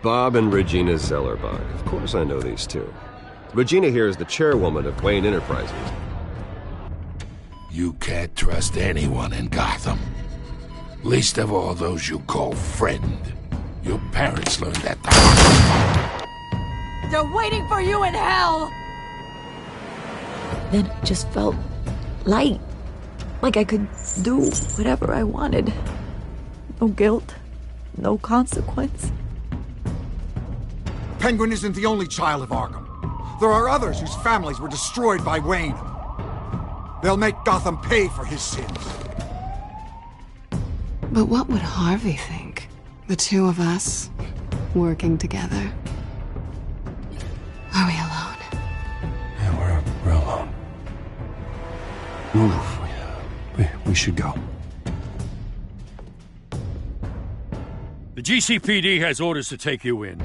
Bob and Regina Zellerbach. Of course I know these two. Regina here is the chairwoman of Wayne Enterprises. You can't trust anyone in Gotham. Least of all those you call friend. Your parents learned that the hard way. They're waiting for you in hell! Then it just felt light. Like I could do whatever I wanted. No guilt, no consequence. Penguin isn't the only child of Arkham. There are others whose families were destroyed by Wayne. They'll make Gotham pay for his sins. But what would Harvey think? The two of us, working together. Are we alone? Yeah, we're alone. Move. We should go. The GCPD has orders to take you in.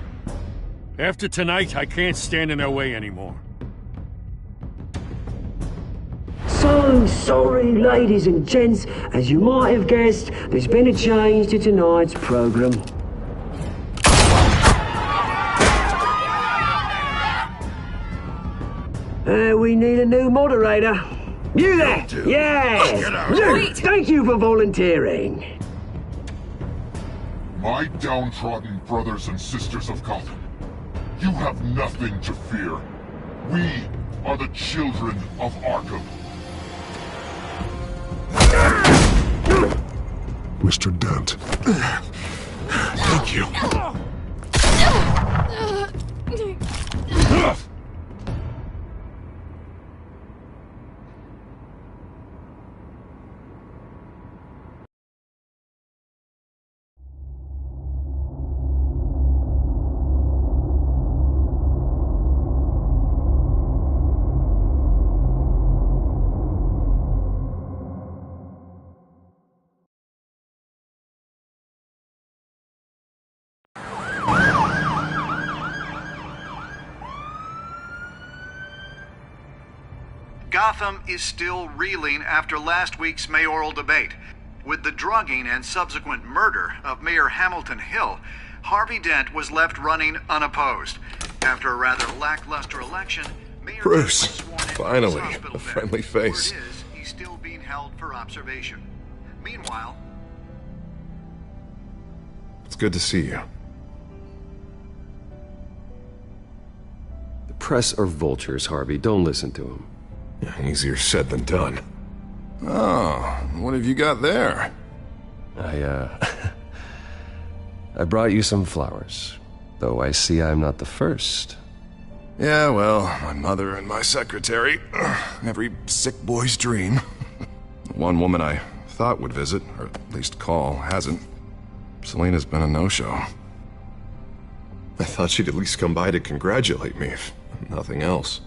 After tonight, I can't stand in their way anymore. So sorry, ladies and gents. As you might have guessed, there's been a change to tonight's program. We need a new moderator. You there! Yeah! You! Thank you for volunteering. My downtrodden brothers and sisters of Gotham, you have nothing to fear. We are the children of Arkham. Mr. Dent. Thank you. Gotham is still reeling after last week's mayoral debate. With the drugging and subsequent murder of Mayor Hamilton Hill, Harvey Dent was left running unopposed. After a rather lackluster election, Mayor Bruce, Dent was sworn into finally, his hospital a bed. friendly face. Word is, he's still being held for observation. Meanwhile, It's good to see you. The press are vultures, Harvey. Don't listen to them. Easier said than done. Oh, what have you got there? I brought you some flowers. Though I see I'm not the first. Yeah, well, my mother and my secretary. Every sick boy's dream. One woman I thought would visit, or at least call, hasn't. Selena's been a no-show. I thought she'd at least come by to congratulate me, if nothing else.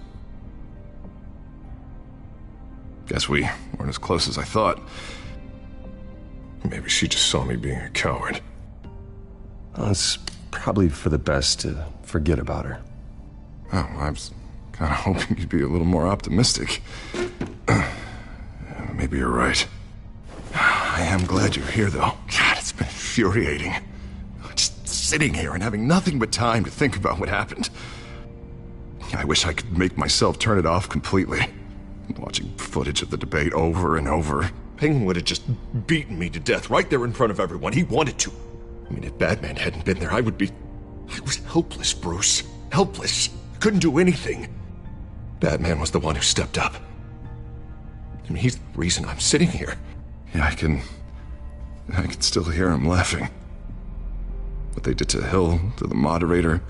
Guess we weren't as close as I thought. Maybe she just saw me being a coward. Well, it's probably for the best to forget about her. Oh, I was kind of hoping you'd be a little more optimistic. Maybe you're right. I am glad you're here, though. God, it's been infuriating. Just sitting here and having nothing but time to think about what happened. I wish I could make myself turn it off completely. Watching footage of the debate over and over. Penguin would have just beaten me to death right there in front of everyone. He wanted to. I mean, if Batman hadn't been there, I was helpless, Bruce. Helpless. Couldn't do anything. Batman was the one who stepped up. I mean, he's the reason I'm sitting here. Yeah, I can still hear him laughing. What they did to Hill, to the moderator,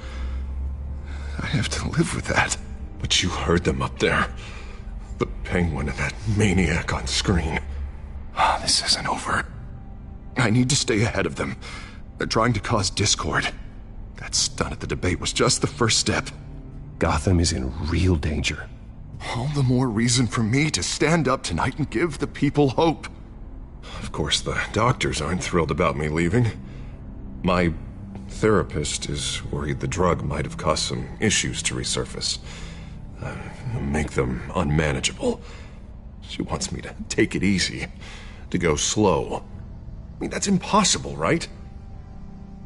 I have to live with that. But you heard them up there. The Penguin and that maniac on screen. This isn't over. I need to stay ahead of them. They're trying to cause discord. That stunt at the debate was just the first step. Gotham is in real danger. All the more reason for me to stand up tonight and give the people hope. Of course, the doctors aren't thrilled about me leaving. My therapist is worried the drug might have caused some issues to resurface. Make them unmanageable. She wants me to take it easy, to go slow. I mean, that's impossible, right?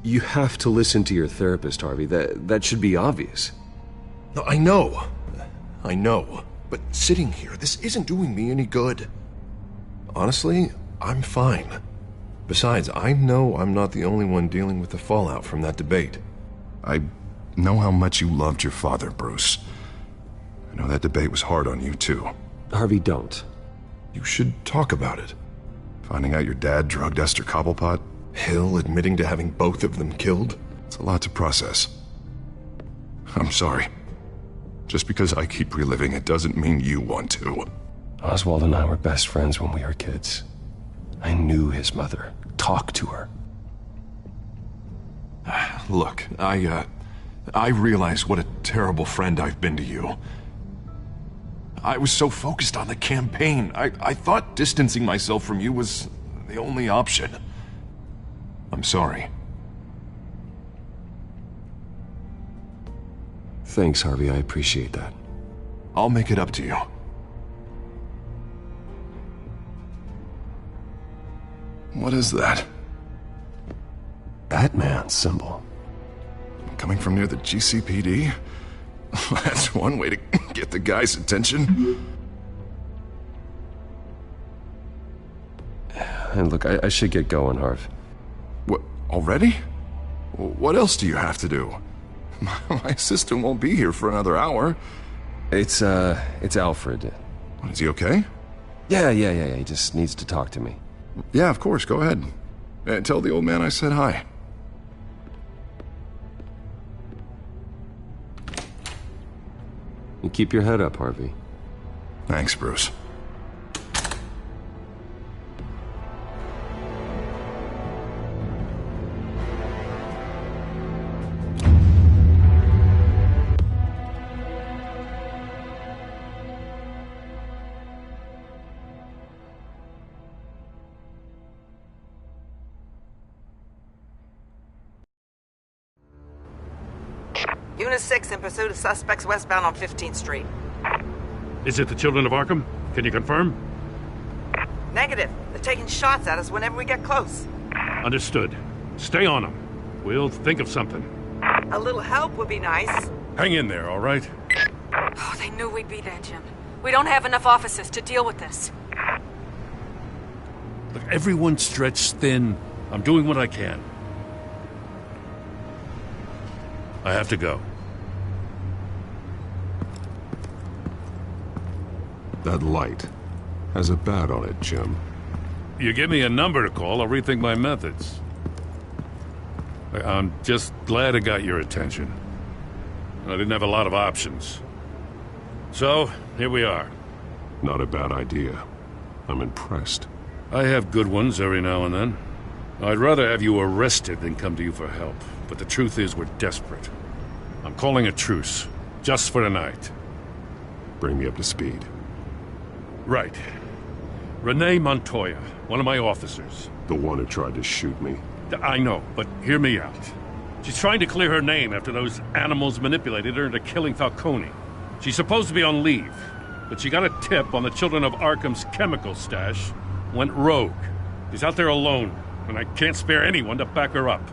You have to listen to your therapist, Harvey. That should be obvious. No, I know. But sitting here, this isn't doing me any good. Honestly, I'm fine. Besides, I know I'm not the only one dealing with the fallout from that debate. I know how much you loved your father, Bruce. I know that debate was hard on you, too. Harvey, don't. You should talk about it. Finding out your dad drugged Esther Cobblepot, Hill admitting to having both of them killed. It's a lot to process. I'm sorry. Just because I keep reliving it doesn't mean you want to. Oswald and I were best friends when we were kids. I knew his mother. Talked to her. Look, I realize what a terrible friend I've been to you. I was so focused on the campaign. I thought distancing myself from you was the only option. I'm sorry. Thanks, Harvey. I appreciate that. I'll make it up to you. What is that? Batman symbol. Coming from near the GCPD? That's one way to get the guy's attention. And look, I should get going, Harv. What, already? What else do you have to do? My assistant won't be here for another hour. It's Alfred. Is he okay? Yeah. He just needs to talk to me. Yeah, of course. Go ahead. Tell the old man I said hi. You keep your head up, Harvey. Thanks, Bruce. Unit 6 in pursuit of suspects westbound on 15th Street. Is it the Children of Arkham? Can you confirm? Negative. They're taking shots at us whenever we get close. Understood. Stay on them. We'll think of something. A little help would be nice. Hang in there, all right? Oh, they knew we'd be there, Jim. We don't have enough officers to deal with this. Look, everyone's stretched thin. I'm doing what I can. I have to go. That light has a bat on it, Jim. You give me a number to call, I'll rethink my methods. I'm just glad I got your attention. I didn't have a lot of options. So, here we are. Not a bad idea. I'm impressed. I have good ones every now and then. I'd rather have you arrested than come to you for help. But the truth is, we're desperate. I'm calling a truce. Just for tonight. Bring me up to speed. Right. Renee Montoya, one of my officers. The one who tried to shoot me. I know, but hear me out. She's trying to clear her name after those animals manipulated her into killing Falcone. She's supposed to be on leave, but she got a tip on the Children of Arkham's chemical stash, went rogue. She's out there alone, and I can't spare anyone to back her up.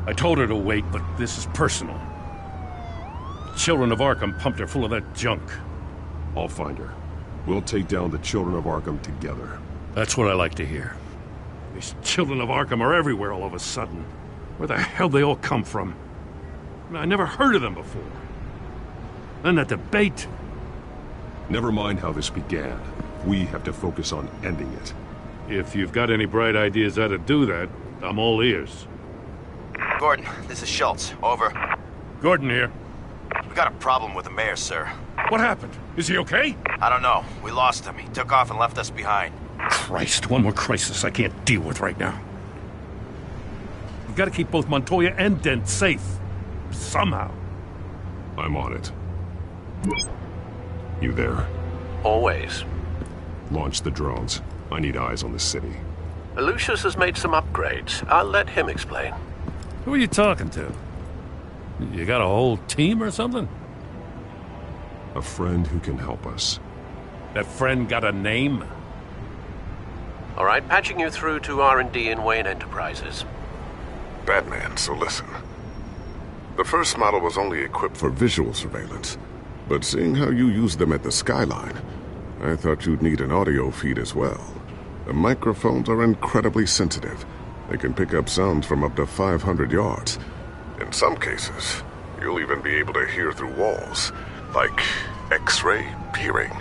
I told her to wait, but this is personal. The Children of Arkham pumped her full of that junk. I'll find her. We'll take down the Children of Arkham together. That's what I like to hear. These Children of Arkham are everywhere all of a sudden. Where the hell they all come from? I never heard of them before. Then that debate. Never mind how this began. We have to focus on ending it. If you've got any bright ideas how to do that, I'm all ears. Gordon, this is Schultz. Over. Gordon here. We got a problem with the mayor, sir. What happened? Is he okay? I don't know. We lost him. He took off and left us behind. Christ, one more crisis I can't deal with right now. We've got to keep both Montoya and Dent safe. Somehow. I'm on it. You there? Always. Launch the drones. I need eyes on the city. Lucius has made some upgrades. I'll let him explain. Who are you talking to? You got a whole team or something? A friend who can help us. That friend got a name? All right, patching you through to R&D in Wayne Enterprises. Batman, so listen. The first model was only equipped for visual surveillance, but seeing how you use them at the Skyline, I thought you'd need an audio feed as well. The microphones are incredibly sensitive. They can pick up sounds from up to 500 yards. In some cases, you'll even be able to hear through walls, like X-ray peering.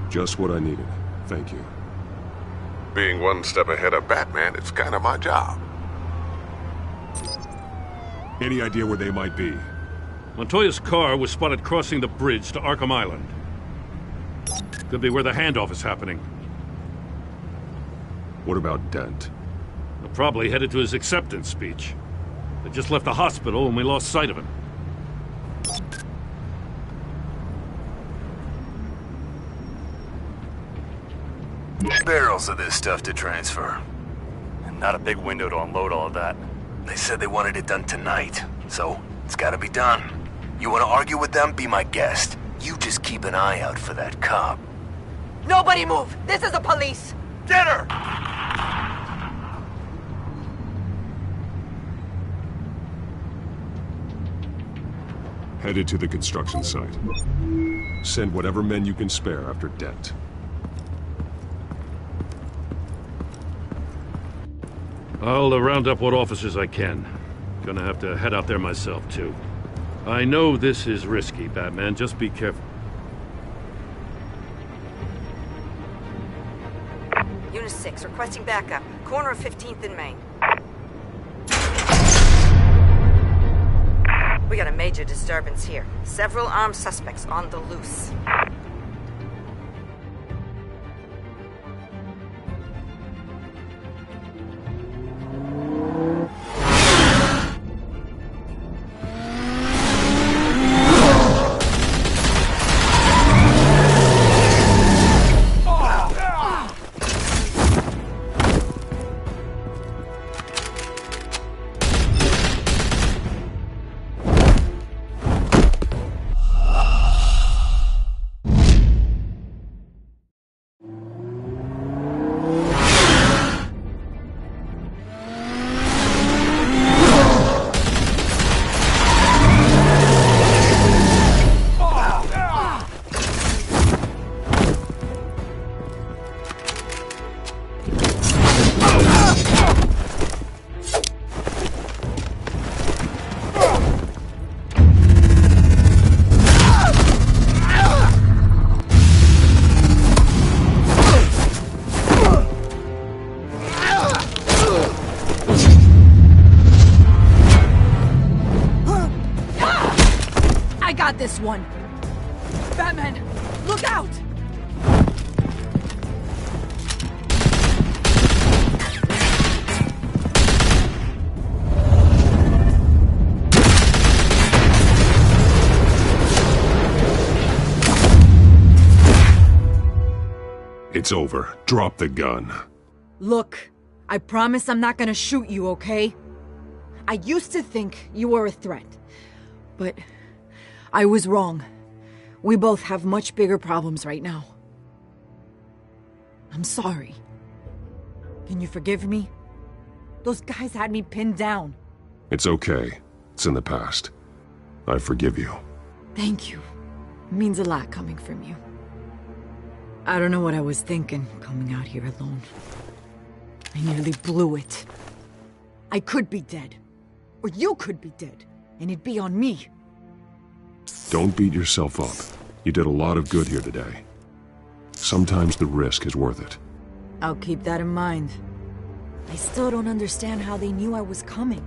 Just what I needed. Thank you. Being one step ahead of Batman, it's kind of my job. Any idea where they might be? Montoya's car was spotted crossing the bridge to Arkham Island. Could be where the handoff is happening. What about Dent? They're probably headed to his acceptance speech. They just left the hospital and we lost sight of him. Barrels of this stuff to transfer. And not a big window to unload all of that. They said they wanted it done tonight, so it's gotta be done. You wanna argue with them? Be my guest. You just keep an eye out for that cop. Nobody move! This is the police! Get her! Headed to the construction site. Send whatever men you can spare after Dent. I'll round up what officers I can. Gonna have to head out there myself, too. I know this is risky, Batman. Just be careful. Unit 6, requesting backup. Corner of 15th and Main. We got a major disturbance here. Several armed suspects on the loose. This one. Batman, look out! It's over. Drop the gun. Look, I promise I'm not gonna shoot you, okay? I used to think you were a threat, but I was wrong. We both have much bigger problems right now. I'm sorry. Can you forgive me? Those guys had me pinned down. It's okay. It's in the past. I forgive you. Thank you. It means a lot coming from you. I don't know what I was thinking, coming out here alone. I nearly blew it. I could be dead. Or you could be dead. And it'd be on me. Don't beat yourself up. You did a lot of good here today. Sometimes the risk is worth it. I'll keep that in mind. I still don't understand how they knew I was coming.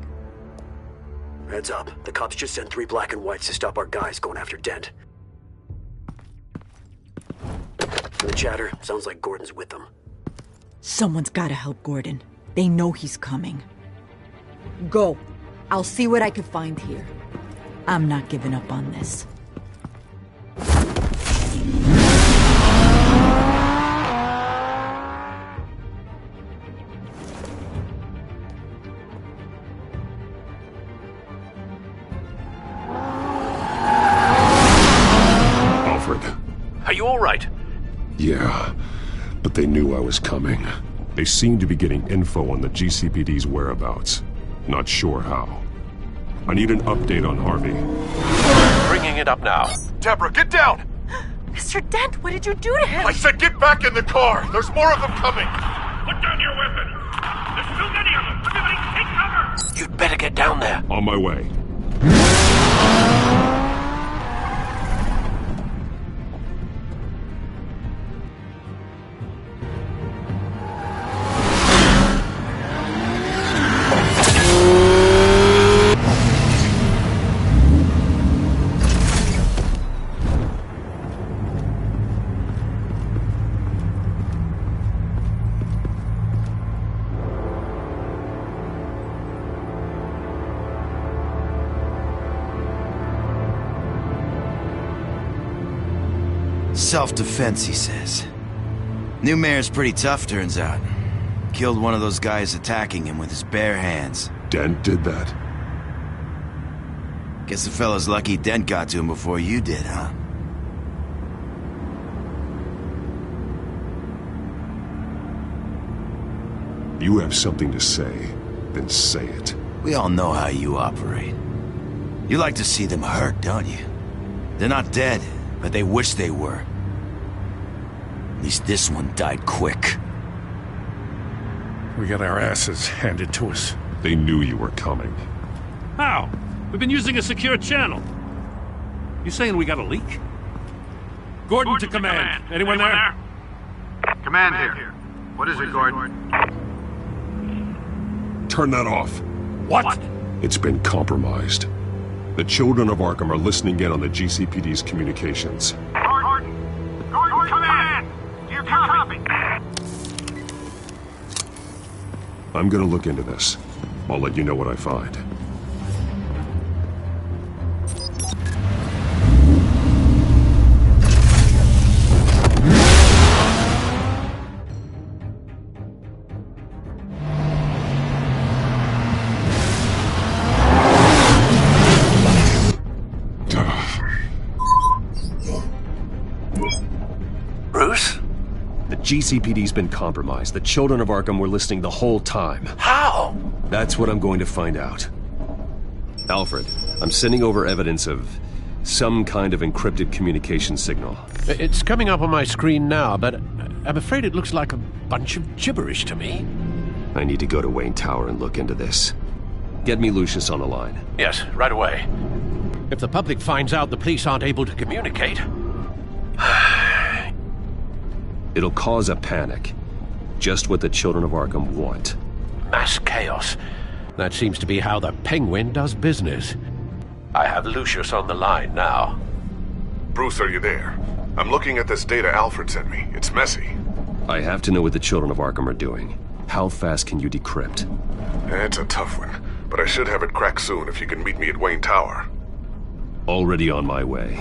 Heads up. The cops just sent 3 black and whites to stop our guys going after Dent. From the chatter, sounds like Gordon's with them. Someone's gotta help Gordon. They know he's coming. Go. I'll see what I can find here. I'm not giving up on this. Alfred. Are you all right? Yeah, but they knew I was coming. They seemed to be getting info on the GCPD's whereabouts. Not sure how. I need an update on Harvey. Bringing it up now. Deborah, get down! Mr. Dent, what did you do to him? I said get back in the car! There's more of them coming! Put down your weapon! There's too many of them! Everybody take cover! You'd better get down there. On my way. Self-defense, he says. New mayor's pretty tough, turns out. Killed one of those guys attacking him with his bare hands. Dent did that? Guess the fella's lucky Dent got to him before you did, huh? You have something to say, then say it. We all know how you operate. You like to see them hurt, don't you? They're not dead, but they wish they were. At least this one died quick. We got our asses handed to us. They knew you were coming. How? We've been using a secure channel. You saying we got a leak? Gordon to command. Anyone there? Command here. What is it, Gordon? Turn that off. What? It's been compromised. The children of Arkham are listening in on the GCPD's communications. Gordon, command! Do you copy? I'm gonna look into this. I'll let you know what I find. Bruce? The GCPD's been compromised. The children of Arkham were listening the whole time. How? That's what I'm going to find out. Alfred, I'm sending over evidence of some kind of encrypted communication signal. It's coming up on my screen now, but I'm afraid it looks like a bunch of gibberish to me. I need to go to Wayne Tower and look into this. Get me Lucius on the line. Yes, right away. If the public finds out the police aren't able to communicate... It'll cause a panic. Just what the children of Arkham want. Mass chaos. That seems to be how the Penguin does business. I have Lucius on the line now. Bruce, are you there? I'm looking at this data Alfred sent me. It's messy. I have to know what the children of Arkham are doing. How fast can you decrypt? It's a tough one, but I should have it cracked soon if you can meet me at Wayne Tower. Already on my way.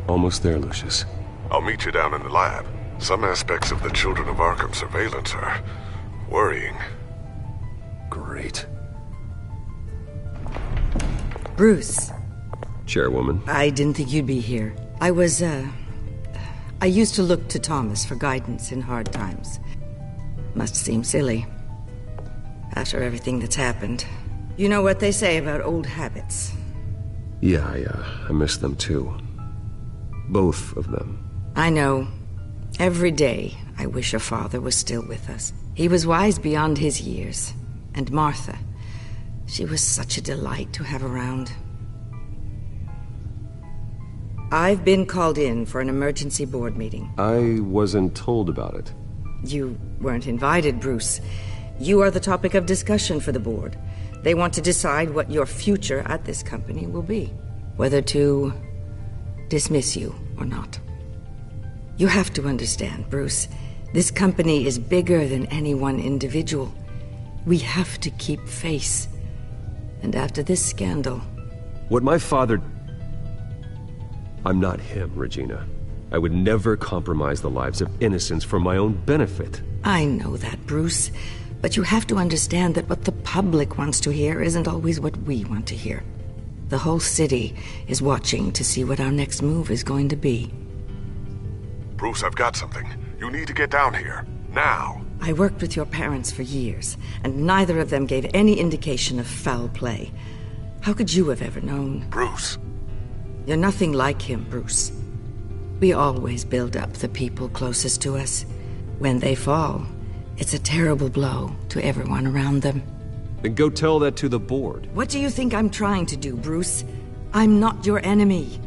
Almost there, Lucius. I'll meet you down in the lab. Some aspects of the Children of Arkham surveillance are worrying. Great. Bruce. Chairwoman. I didn't think you'd be here. I used to look to Thomas for guidance in hard times. Must seem silly. After everything that's happened. You know what they say about old habits. Yeah, I miss them too. Both of them. I know. Every day, I wish your father was still with us. He was wise beyond his years. And Martha, she was such a delight to have around. I've been called in for an emergency board meeting. I wasn't told about it. You weren't invited, Bruce. You are the topic of discussion for the board. They want to decide what your future at this company will be. Whether to dismiss you or not. You have to understand, Bruce. This company is bigger than any one individual. We have to keep face. And after this scandal... What my father... I'm not him, Regina. I would never compromise the lives of innocents for my own benefit. I know that, Bruce. But you have to understand that what the public wants to hear isn't always what we want to hear. The whole city is watching to see what our next move is going to be. Bruce, I've got something. You need to get down here. Now. I worked with your parents for years, and neither of them gave any indication of foul play. How could you have ever known? Bruce. You're nothing like him, Bruce. We always build up the people closest to us. When they fall, it's a terrible blow to everyone around them. Then go tell that to the board. What do you think I'm trying to do, Bruce? I'm not your enemy.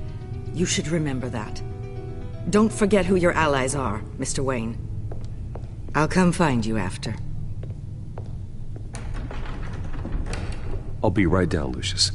You should remember that. Don't forget who your allies are, Mr. Wayne. I'll come find you after. I'll be right down, Lucius.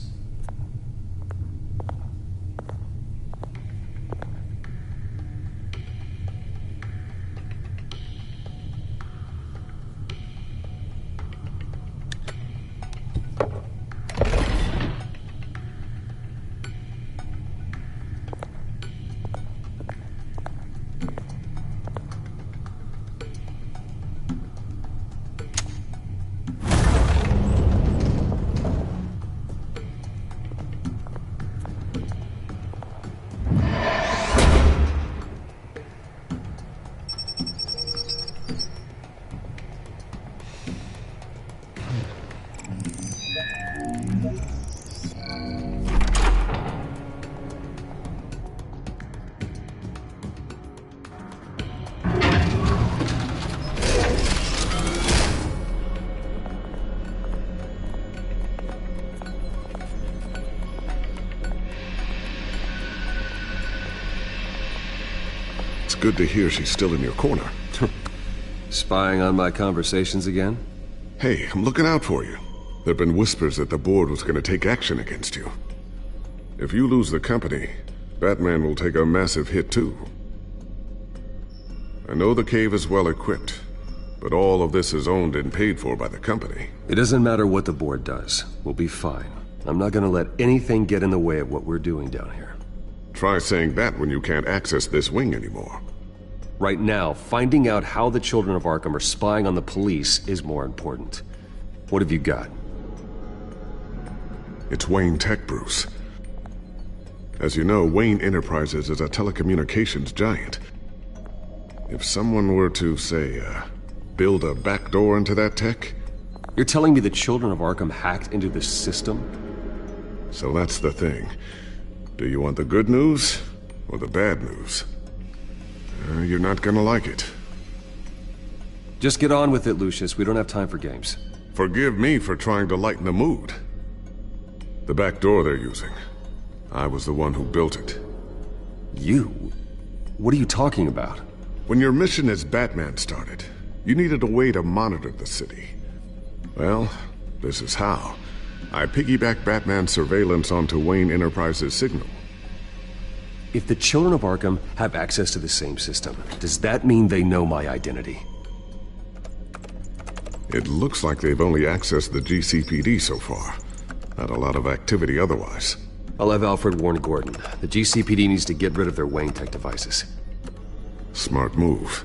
Good to hear she's still in your corner. Spying on my conversations again? Hey, I'm looking out for you. There've been whispers that the board was going to take action against you. If you lose the company, Batman will take a massive hit too. I know the cave is well equipped, but all of this is owned and paid for by the company. It doesn't matter what the board does. We'll be fine. I'm not going to let anything get in the way of what we're doing down here. Try saying that when you can't access this wing anymore. Right now, finding out how the Children of Arkham are spying on the police is more important. What have you got? It's Wayne Tech, Bruce. As you know, Wayne Enterprises is a telecommunications giant. If someone were to, say, build a backdoor into that tech... You're telling me the Children of Arkham hacked into this system? So that's the thing. Do you want the good news or the bad news? You're not gonna like it. Just get on with it, Lucius. We don't have time for games. Forgive me for trying to lighten the mood. The back door they're using. I was the one who built it. You? What are you talking about? When your mission as Batman started, you needed a way to monitor the city. Well, this is how. I piggybacked Batman's surveillance onto Wayne Enterprises' signal. If the Children of Arkham have access to the same system, does that mean they know my identity? It looks like they've only accessed the GCPD so far. Not a lot of activity otherwise. I'll have Alfred warn Gordon. The GCPD needs to get rid of their Wayne Tech devices. Smart move.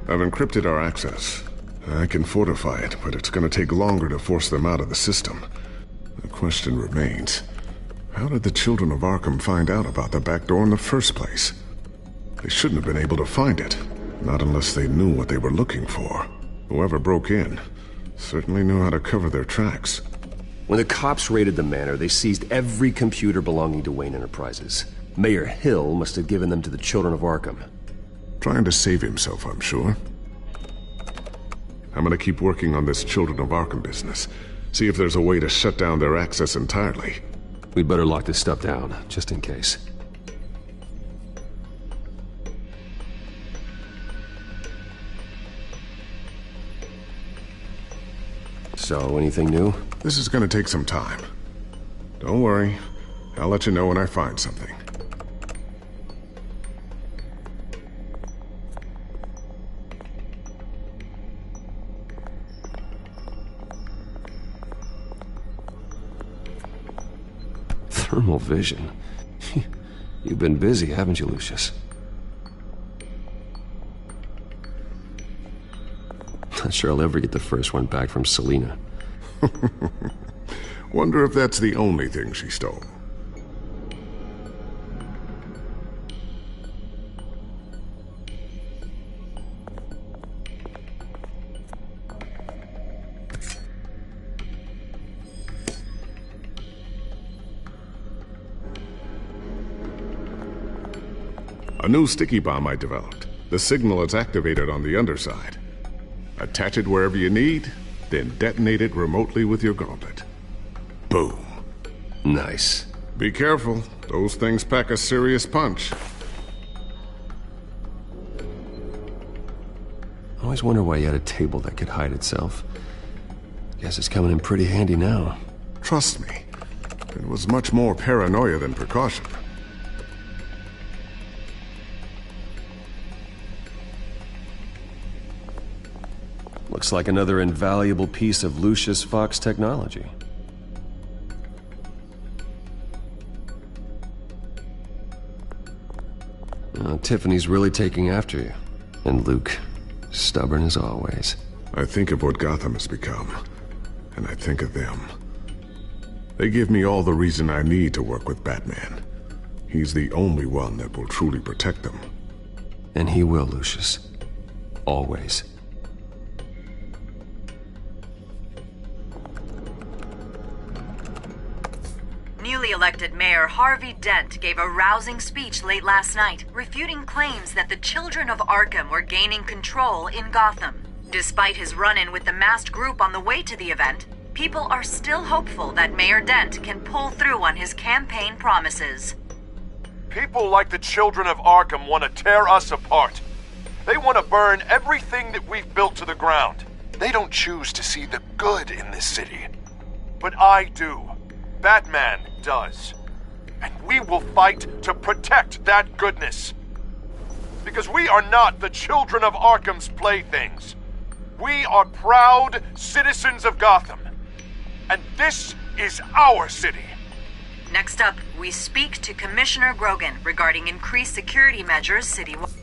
I've encrypted our access. I can fortify it, but it's gonna take longer to force them out of the system. The question remains, how did the Children of Arkham find out about the back door in the first place? They shouldn't have been able to find it, not unless they knew what they were looking for. Whoever broke in certainly knew how to cover their tracks. When the cops raided the manor, they seized every computer belonging to Wayne Enterprises. Mayor Hill must have given them to the Children of Arkham. Trying to save himself, I'm sure. I'm gonna keep working on this Children of Arkham business. See if there's a way to shut down their access entirely. We'd better lock this stuff down, just in case. So, anything new? This is gonna take some time. Don't worry. I'll let you know when I find something. Thermal vision. You've been busy, haven't you, Lucius? Not sure I'll ever get the first one back from Selina. Wonder if that's the only thing she stole. A new sticky bomb I developed. The signal is activated on the underside. Attach it wherever you need, then detonate it remotely with your gauntlet. Boom. Nice. Be careful. Those things pack a serious punch. I always wonder why you had a table that could hide itself. Guess it's coming in pretty handy now. Trust me. It was much more paranoia than precaution. Looks like another invaluable piece of Lucius Fox technology. Tiffany's really taking after you. And Luke, stubborn as always. I think of what Gotham has become, and I think of them. They give me all the reason I need to work with Batman. He's the only one that will truly protect them. And he will, Lucius. Always. Newly elected Mayor Harvey Dent gave a rousing speech late last night, refuting claims that the children of Arkham were gaining control in Gotham. Despite his run-in with the masked group on the way to the event, people are still hopeful that Mayor Dent can pull through on his campaign promises. People like the children of Arkham want to tear us apart. They want to burn everything that we've built to the ground. They don't choose to see the good in this city. But I do. Batman does. And we will fight to protect that goodness. Because we are not the children of Arkham's playthings. We are proud citizens of Gotham. And this is our city. Next up, we speak to Commissioner Grogan regarding increased security measures citywide.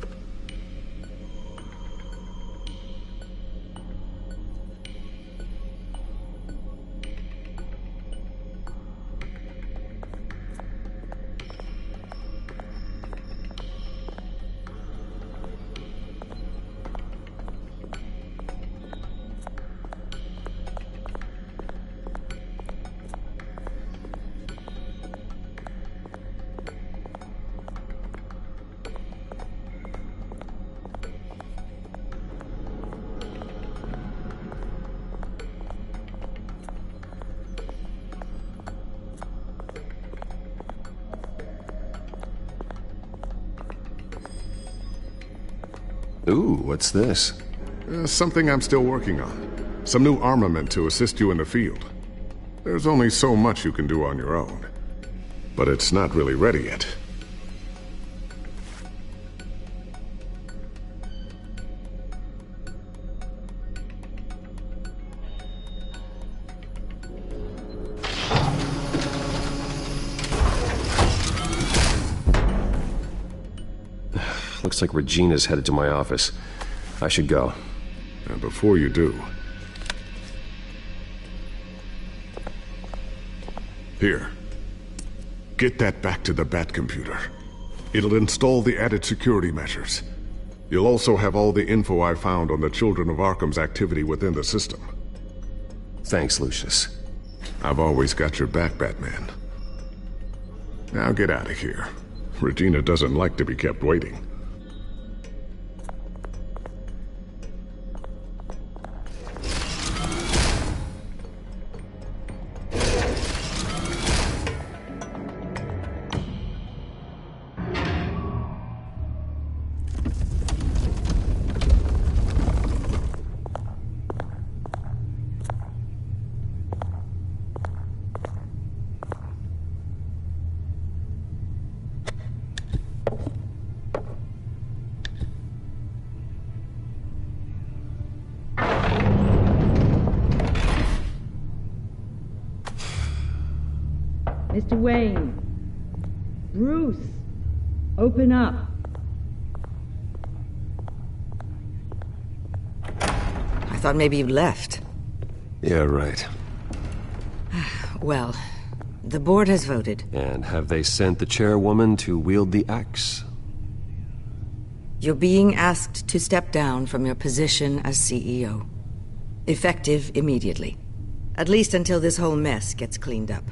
Ooh, what's this? Something I'm still working on. Some new armament to assist you in the field. There's only so much you can do on your own. But it's not really ready yet. Looks like Regina's headed to my office. I should go. And before you do... Here. Get that back to the Batcomputer. It'll install the added security measures. You'll also have all the info I found on the Children of Arkham's activity within the system. Thanks, Lucius. I've always got your back, Batman. Now get out of here. Regina doesn't like to be kept waiting. Mr. Wayne. Bruce. Open up. I thought maybe you left. Yeah, right. Well, the board has voted. And have they sent the chairwoman to wield the axe? You're being asked to step down from your position as CEO. Effective immediately. At least until this whole mess gets cleaned up.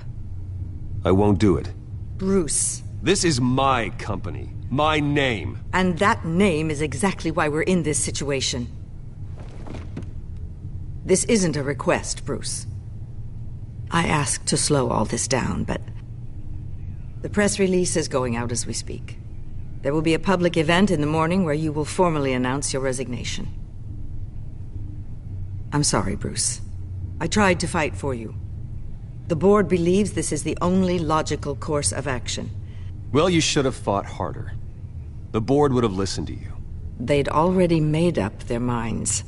I won't do it. Bruce. This is my company. My name. And that name is exactly why we're in this situation. This isn't a request, Bruce. I asked to slow all this down, but the press release is going out as we speak. There will be a public event in the morning where you will formally announce your resignation. I'm sorry, Bruce. I tried to fight for you. The board believes this is the only logical course of action. Well, you should have fought harder. The board would have listened to you. They'd already made up their minds.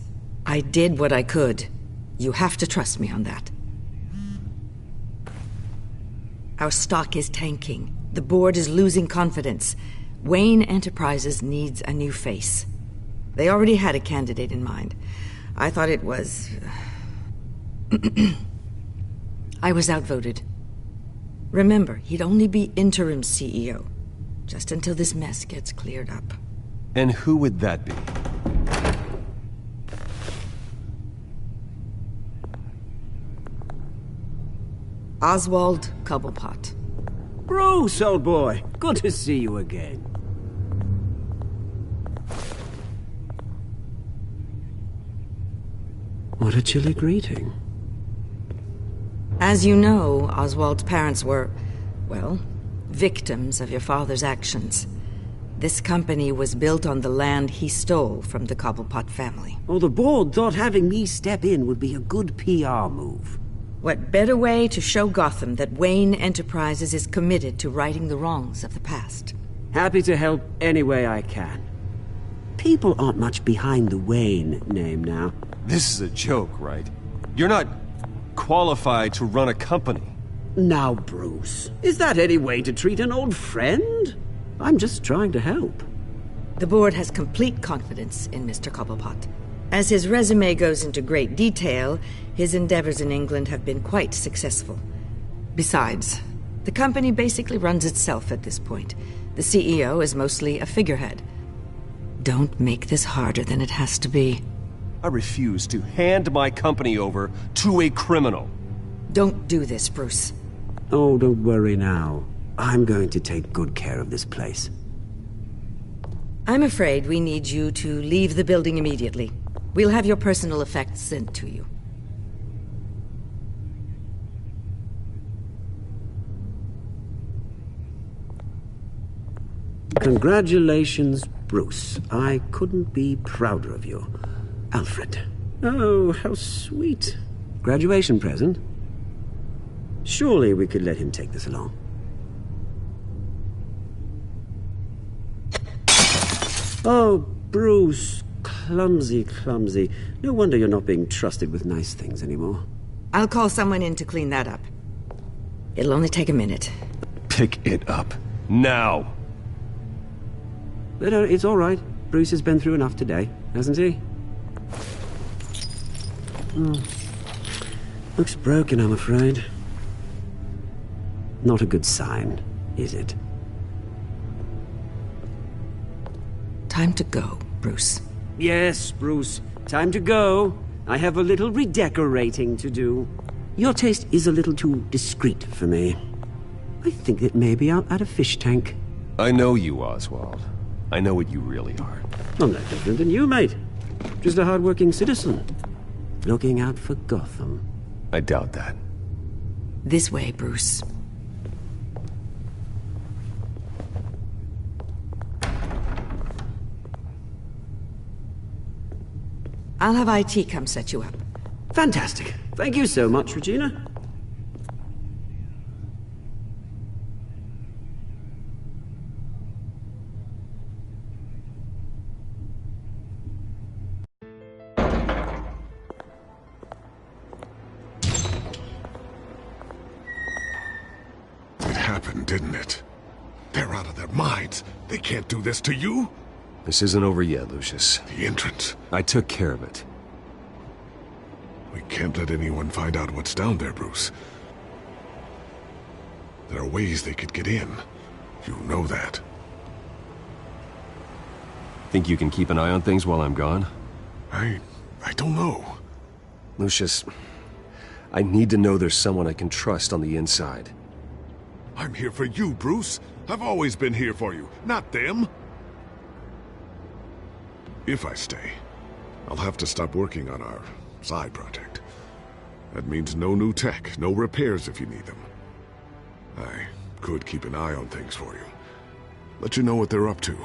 I did what I could. You have to trust me on that. Our stock is tanking. The board is losing confidence. Wayne Enterprises needs a new face. They already had a candidate in mind. I thought it was... I was outvoted. Remember, he'd only be interim CEO, just until this mess gets cleared up. And who would that be? Oswald Cobblepot. Bruce, old boy. Good to see you again. What a chilly greeting. As you know, Oswald's parents were, well, victims of your father's actions. This company was built on the land he stole from the Cobblepot family. Oh, the board thought having me step in would be a good PR move. What better way to show Gotham that Wayne Enterprises is committed to righting the wrongs of the past? Happy to help any way I can. People aren't much behind the Wayne name now. This is a joke, right? You're not qualified to run a company. Now, Bruce, is that any way to treat an old friend? I'm just trying to help. The board has complete confidence in Mr. Cobblepot. As his resume goes into great detail, his endeavors in England have been quite successful. Besides, the company basically runs itself at this point. The CEO is mostly a figurehead. Don't make this harder than it has to be. I refuse to hand my company over to a criminal. Don't do this, Bruce. Oh, don't worry now. I'm going to take good care of this place. I'm afraid we need you to leave the building immediately. We'll have your personal effects sent to you. Congratulations, Bruce. I couldn't be prouder of you. Alfred. Oh, how sweet. Graduation present? Surely we could let him take this along. Oh, Bruce. Clumsy, clumsy. No wonder you're not being trusted with nice things anymore. I'll call someone in to clean that up. It'll only take a minute. Pick it up. Now! But it's all right. Bruce has been through enough today, hasn't he? Looks broken, I'm afraid. Not a good sign, is it? Time to go, Bruce. Yes, Bruce. Time to go. I have a little redecorating to do. Your taste is a little too discreet for me. I think that maybe I'll add a fish tank. I know you, Oswald. I know what you really are. I'm no different than you, mate. Just a hard-working citizen. Looking out for Gotham. I doubt that. This way, Bruce. I'll have IT come set you up. Fantastic. Thank you so much, Regina. didn't it? They're out of their minds. They can't do this to you. This isn't over yet, Lucius. The entrance. I took care of it. We can't let anyone find out what's down there, Bruce. There are ways they could get in. You know that. Think you can keep an eye on things while I'm gone? I don't know. Lucius, I need to know there's someone I can trust on the inside. I'm here for you, Bruce. I've always been here for you, not them. If I stay, I'll have to stop working on our side project. That means no new tech, no repairs if you need them. I could keep an eye on things for you. Let you know what they're up to.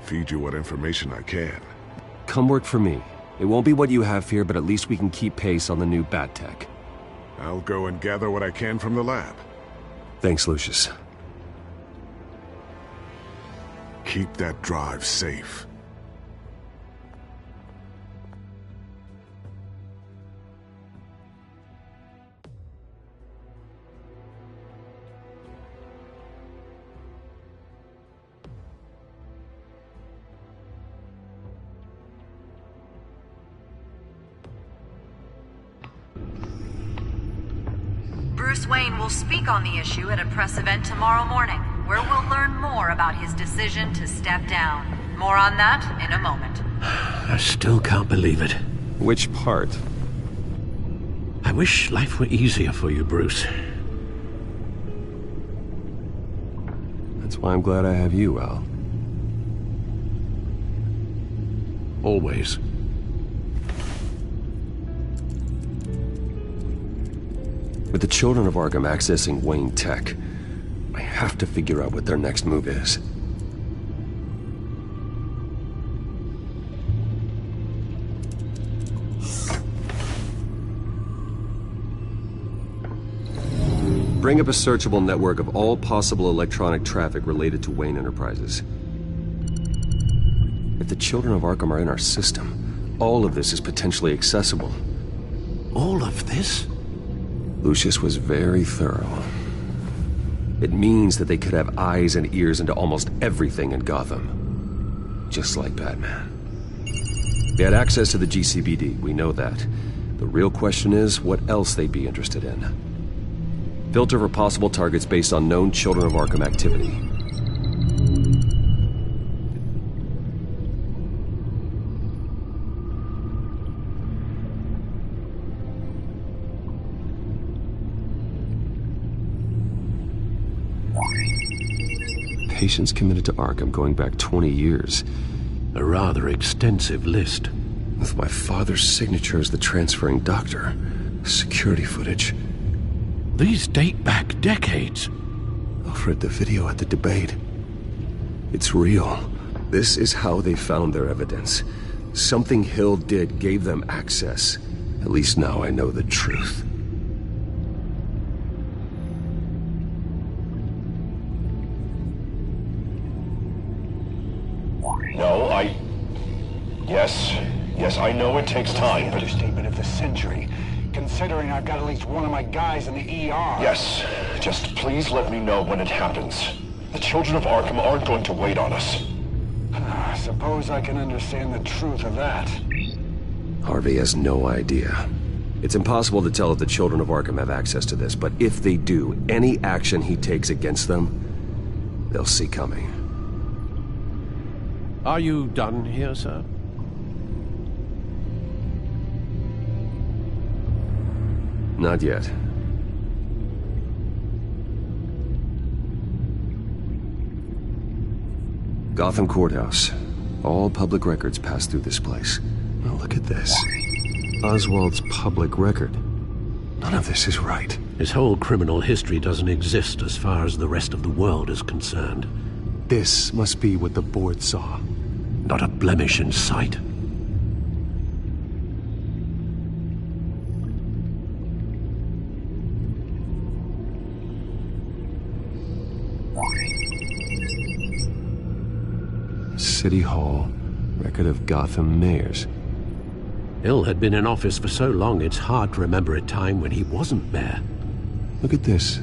Feed you what information I can. Come work for me. It won't be what you have here, but at least we can keep pace on the new bat tech. I'll go and gather what I can from the lab. Thanks, Lucius. Keep that drive safe. Bruce Wayne will speak on the issue at a press event tomorrow morning, where we'll learn more about his decision to step down. More on that in a moment. I still can't believe it. Which part? I wish life were easier for you, Bruce. That's why I'm glad I have you, Al. Always. With the children of Arkham accessing Wayne Tech, I have to figure out what their next move is. Bring up a searchable network of all possible electronic traffic related to Wayne Enterprises. If the children of Arkham are in our system, all of this is potentially accessible. All of this? Lucius was very thorough. It means that they could have eyes and ears into almost everything in Gotham. Just like Batman. They had access to the GCPD, we know that. The real question is, what else they'd be interested in. Filter for possible targets based on known Children of Arkham activity. Patients committed to Arkham going back 20 years. A rather extensive list. With my father's signature as the transferring doctor. Security footage. These date back decades. Alfred, the video at the debate. It's real. This is how they found their evidence. Something Hill did gave them access. At least now I know the truth. No, Yes, I know it takes time, but... Understatement of the century, considering I've got at least one of my guys in the ER. Yes, just please let me know when it happens. The children of Arkham aren't going to wait on us. I suppose I can understand the truth of that. Harvey has no idea. It's impossible to tell if the children of Arkham have access to this, but if they do, any action he takes against them, they'll see coming. Are you done here, sir? Not yet. Gotham Courthouse. All public records pass through this place. Now look at this. Oswald's public record. None of this is right. His whole criminal history doesn't exist as far as the rest of the world is concerned. This must be what the board saw. Not a blemish in sight. City Hall. Record of Gotham mayors. Hill had been in office for so long it's hard to remember a time when he wasn't mayor. Look at this.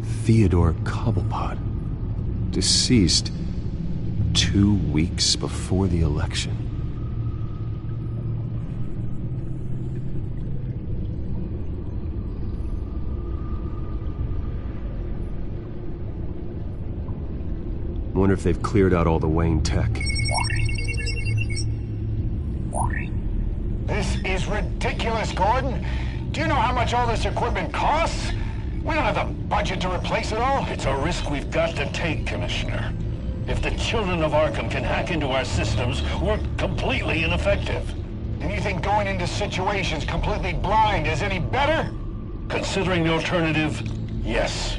Theodore Cobblepot, deceased 2 weeks before the election. Wonder if they've cleared out all the Wayne tech. This is ridiculous, Gordon. Do you know how much all this equipment costs? We don't have the budget to replace it all. It's a risk we've got to take, Commissioner. If the children of Arkham can hack into our systems, we're completely ineffective. And you think going into situations completely blind is any better? Considering the alternative, yes.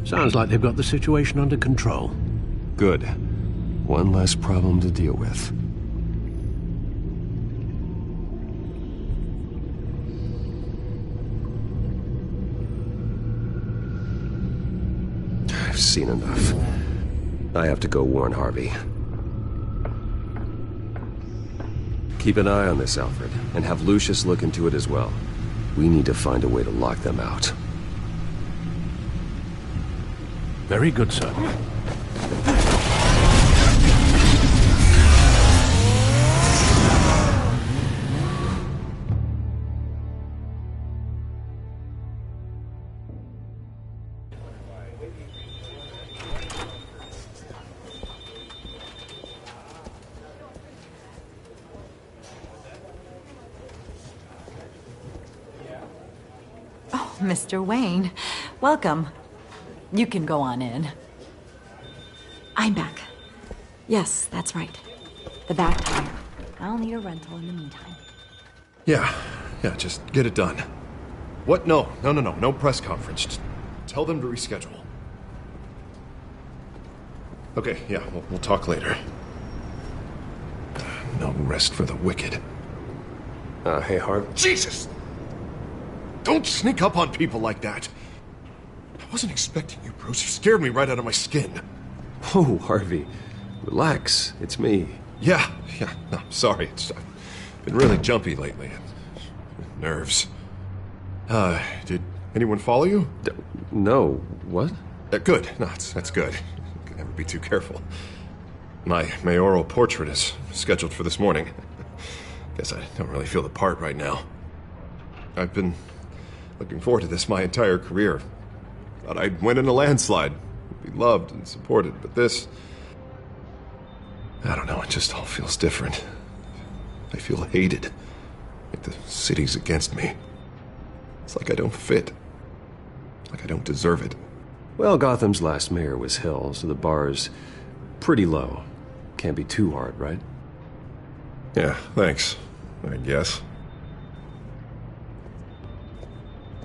Sounds like they've got the situation under control. Good. One less problem to deal with. I've seen enough. I have to go warn Harvey. Keep an eye on this, Alfred, and have Lucius look into it as well. We need to find a way to lock them out. Very good, sir. Mr. Wayne, welcome. You can go on in. I'm back. Yes, that's right. The back tire. I'll need a rental in the meantime. Yeah, just get it done. What? No press conference. Just tell them to reschedule. Okay, yeah, we'll talk later. No rest for the wicked. Hey, Harvey. Jesus! Don't sneak up on people like that. I wasn't expecting you, Bruce. You scared me right out of my skin. Oh, Harvey. Relax. It's me. Yeah. No, sorry. I've been really jumpy lately. Nerves. Did anyone follow you? No. What? Good. No, that's good. You can never be too careful. My mayoral portrait is scheduled for this morning. Guess I don't really feel the part right now. I've been looking forward to this my entire career. Thought I'd win in a landslide, be loved and supported, but this... I don't know, it just all feels different. I feel hated. Like the city's against me. It's like I don't fit. Like I don't deserve it. Well, Gotham's last mayor was Hill, so the bar's pretty low. Can't be too hard, right? Yeah, thanks, I guess.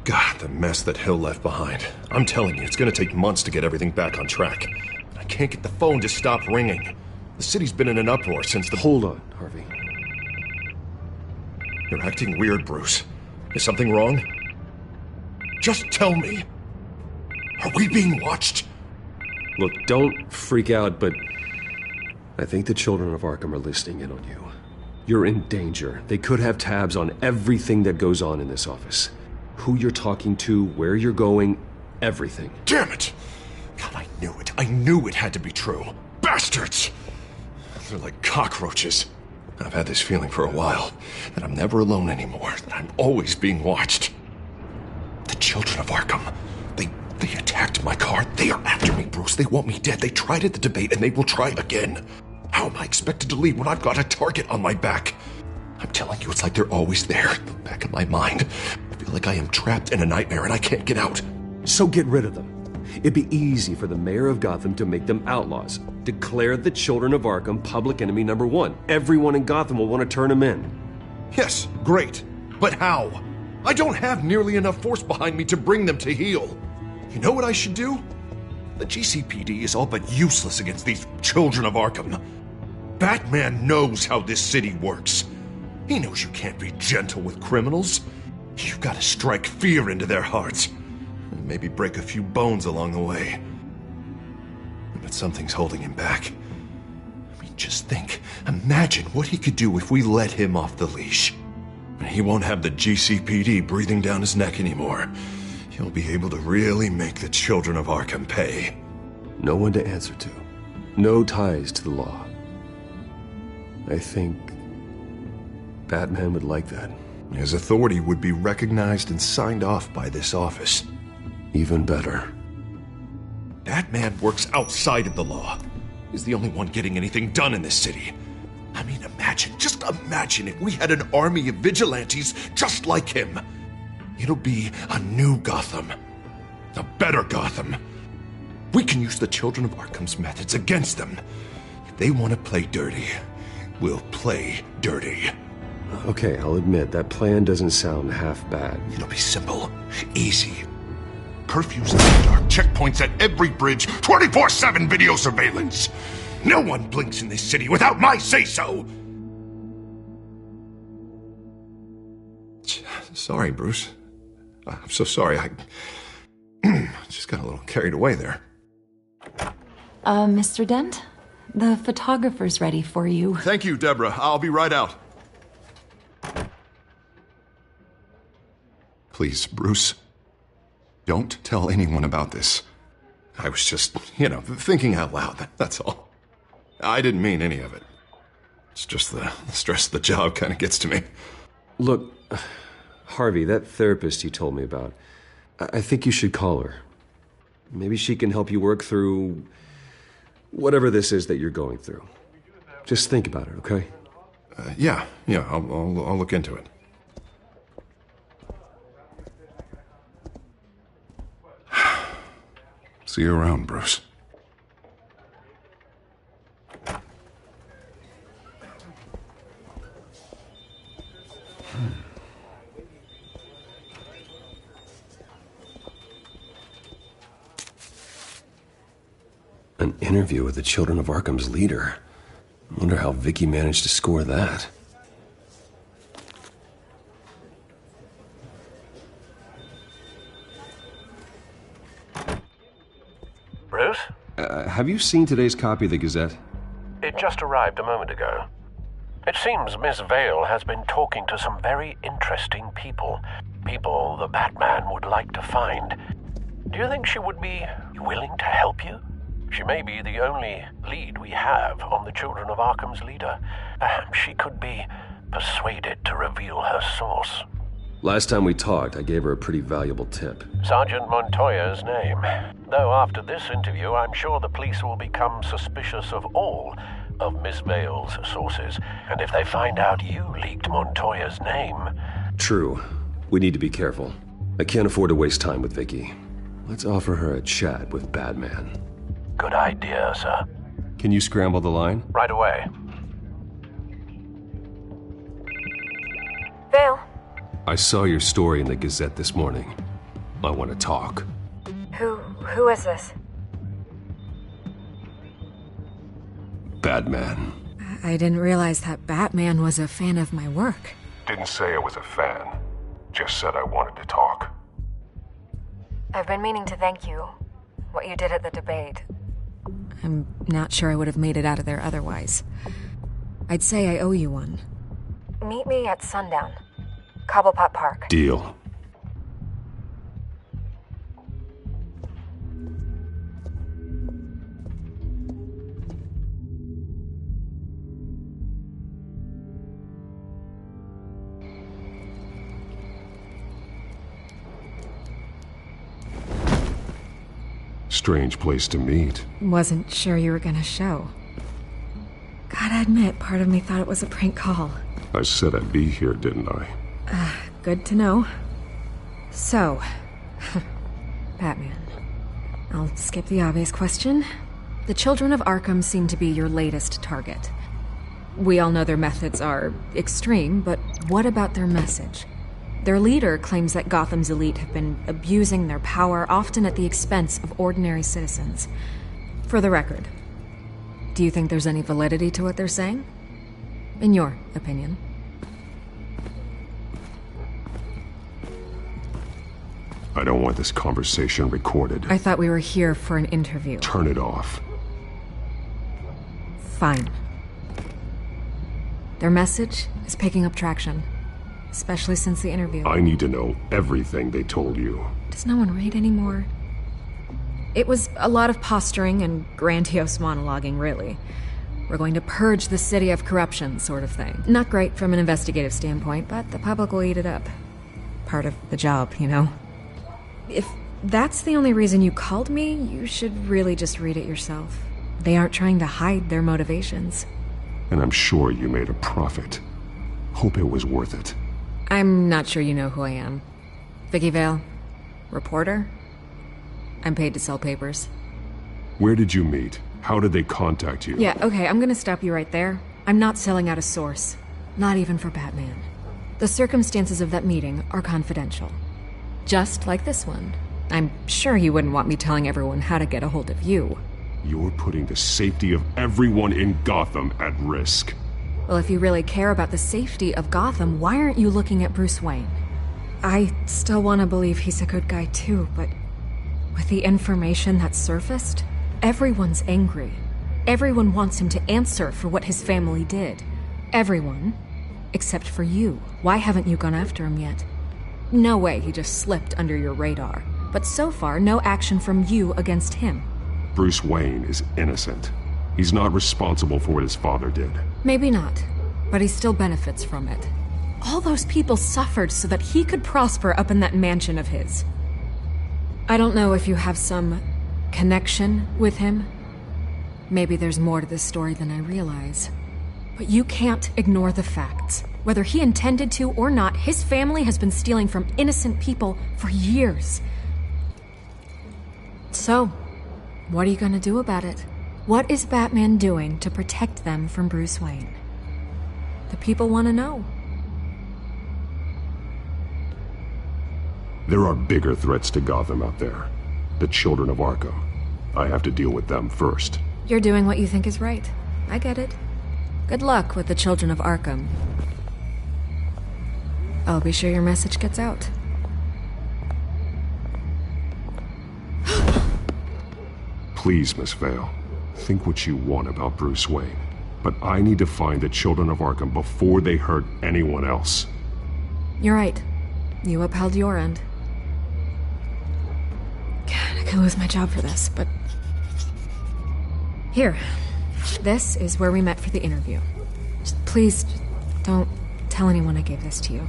God, the mess that Hill left behind. I'm telling you, it's gonna take months to get everything back on track. I can't get the phone to stop ringing. The city's been in an uproar since the... Hold on, Harvey. You're acting weird, Bruce. Is something wrong? Just tell me. Are we being watched? Look, don't freak out, but I think the children of Arkham are listening in on you. You're in danger. They could have tabs on everything that goes on in this office. Who you're talking to, where you're going, everything. Damn it! God, I knew it. I knew it had to be true. Bastards! They're like cockroaches. I've had this feeling for a while, that I'm never alone anymore, that I'm always being watched. The children of Arkham, they attacked my car. They are after me, Bruce. They want me dead. They tried at the debate, and they will try again. How am I expected to leave when I've got a target on my back? I'm telling you, it's like they're always there, in the back of my mind. I feel like I am trapped in a nightmare and I can't get out. So get rid of them. It'd be easy for the mayor of Gotham to make them outlaws. Declare the children of Arkham public enemy #1. Everyone in Gotham will want to turn them in. Yes, great. But how? I don't have nearly enough force behind me to bring them to heel. You know what I should do? The GCPD is all but useless against these children of Arkham. Batman knows how this city works. He knows you can't be gentle with criminals. You've got to strike fear into their hearts. And maybe break a few bones along the way. But something's holding him back. I mean, just think. Imagine what he could do if we let him off the leash. He won't have the GCPD breathing down his neck anymore. You'll be able to really make the children of Arkham pay. No one to answer to. No ties to the law. I think Batman would like that. His authority would be recognized and signed off by this office. Even better. Batman works outside of the law. He's the only one getting anything done in this city. I mean, just imagine if we had an army of vigilantes just like him. It'll be a new Gotham. A better Gotham. We can use the Children of Arkham's methods against them. If they want to play dirty, we'll play dirty. Okay, I'll admit, that plan doesn't sound half bad. It'll be simple, easy. Curfews in the dark, checkpoints at every bridge, 24/7 video surveillance. No one blinks in this city without my say-so. Sorry, Bruce. I'm so sorry. I just got a little carried away there. Mr. Dent? The photographer's ready for you. Thank you, Deborah. I'll be right out. Please, Bruce, don't tell anyone about this. I was just, thinking out loud, that's all. I didn't mean any of it. It's just the stress of the job kind of gets to me. Look, Harvey, that therapist you told me about, I think you should call her. Maybe she can help you work through whatever this is that you're going through. Just think about it, okay? Yeah, I'll look into it. See you around, Bruce. An interview with the Children of Arkham's leader. I wonder how Vicky managed to score that. Bruce? Have you seen today's copy of the Gazette? It just arrived a moment ago. It seems Miss Vale has been talking to some very interesting people. People the Batman would like to find. Do you think she would be willing to help you? She may be the only lead we have on the Children of Arkham's leader. Perhaps she could be persuaded to reveal her source. Last time we talked, I gave her a pretty valuable tip. Sergeant Montoya's name. Though after this interview, I'm sure the police will become suspicious of all of Miss Vale's sources. And if they find out you leaked Montoya's name... True. We need to be careful. I can't afford to waste time with Vicky. Let's offer her a chat with Batman. Good idea, sir. Can you scramble the line? Right away. Vale? I saw your story in the Gazette this morning. I want to talk. Who is this? Batman. I didn't realize that Batman was a fan of my work. Didn't say I was a fan. Just said I wanted to talk. I've been meaning to thank you. What you did at the debate. I'm not sure I would have made it out of there otherwise. I'd say I owe you one. Meet me at sundown. Cobblepot Park. Deal. Strange place to meet. Wasn't sure you were gonna show. Gotta admit, part of me thought it was a prank call. I said I'd be here, didn't I? Good to know. So, Batman. I'll skip the obvious question. The Children of Arkham seem to be your latest target. We all know their methods are extreme, but what about their message? Their leader claims that Gotham's elite have been abusing their power, often at the expense of ordinary citizens. For the record, do you think there's any validity to what they're saying? In your opinion? I don't want this conversation recorded. I thought we were here for an interview. Turn it off. Fine. Their message is picking up traction. especially since the interview. I need to know everything they told you. Does no one read anymore? It was a lot of posturing and grandiose monologuing, really. We're going to purge the city of corruption, sort of thing. Not great from an investigative standpoint, but the public will eat it up. Part of the job, you know? If that's the only reason you called me, you should really just read it yourself. They aren't trying to hide their motivations. And I'm sure you made a profit. Hope it was worth it. I'm not sure you know who I am. Vicky Vale. Reporter? I'm paid to sell papers. Where did you meet? How did they contact you? Yeah, okay, I'm gonna stop you right there. I'm not selling out a source. Not even for Batman. The circumstances of that meeting are confidential. Just like this one. I'm sure you wouldn't want me telling everyone how to get a hold of you. You're putting the safety of everyone in Gotham at risk. Well, if you really care about the safety of Gotham, why aren't you looking at Bruce Wayne? I still want to believe he's a good guy too, but with the information that surfaced, everyone's angry. Everyone wants him to answer for what his family did. Everyone, except for you. Why haven't you gone after him yet? No way he just slipped under your radar. But so far, no action from you against him. Bruce Wayne is innocent. He's not responsible for what his father did. Maybe not, but he still benefits from it. All those people suffered so that he could prosper up in that mansion of his. I don't know if you have some connection with him. Maybe there's more to this story than I realize. But you can't ignore the facts. Whether he intended to or not, his family has been stealing from innocent people for years. So, what are you gonna do about it? What is Batman doing to protect them from Bruce Wayne? The people want to know. There are bigger threats to Gotham out there. The Children of Arkham. I have to deal with them first. You're doing what you think is right. I get it. Good luck with the Children of Arkham. I'll be sure your message gets out. Please, Miss Vale. Think what you want about Bruce Wayne. But I need to find the Children of Arkham before they hurt anyone else. You're right. You upheld your end. God, I could lose my job for this, but... Here. This is where we met for the interview. Please, don't tell anyone I gave this to you.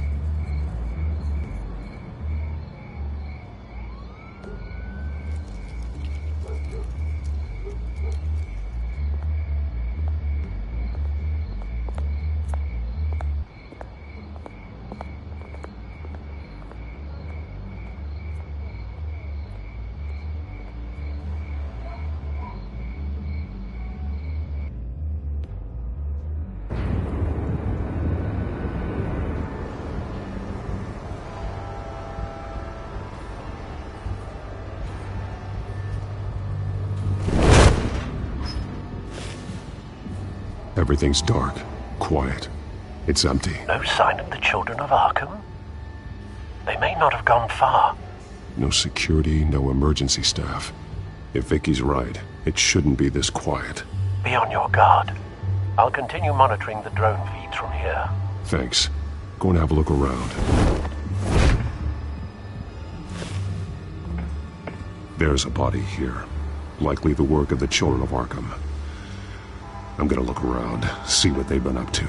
Everything's dark, quiet. It's empty. No sign of the Children of Arkham? They may not have gone far. No security, no emergency staff. If Vicky's right, it shouldn't be this quiet. Be on your guard. I'll continue monitoring the drone feeds from here. Thanks. Go and have a look around. There's a body here. Likely the work of the Children of Arkham. I'm gonna look around, see what they've been up to.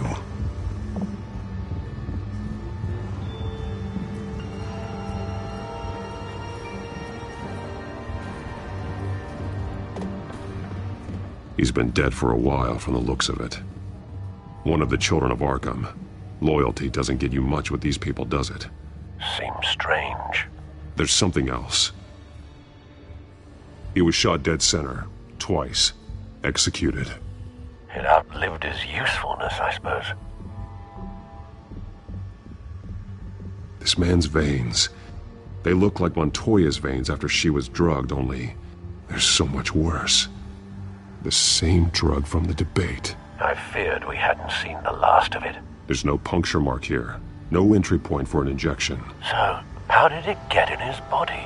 He's been dead for a while from the looks of it. One of the Children of Arkham. Loyalty doesn't get you much with these people, does it? Seems strange. There's something else. He was shot dead center, twice. Executed. It outlived his usefulness, I suppose. This man's veins. They look like Montoya's veins after she was drugged, only they're so much worse. The same drug from the debate. I feared we hadn't seen the last of it. There's no puncture mark here. No entry point for an injection. So, how did it get in his body?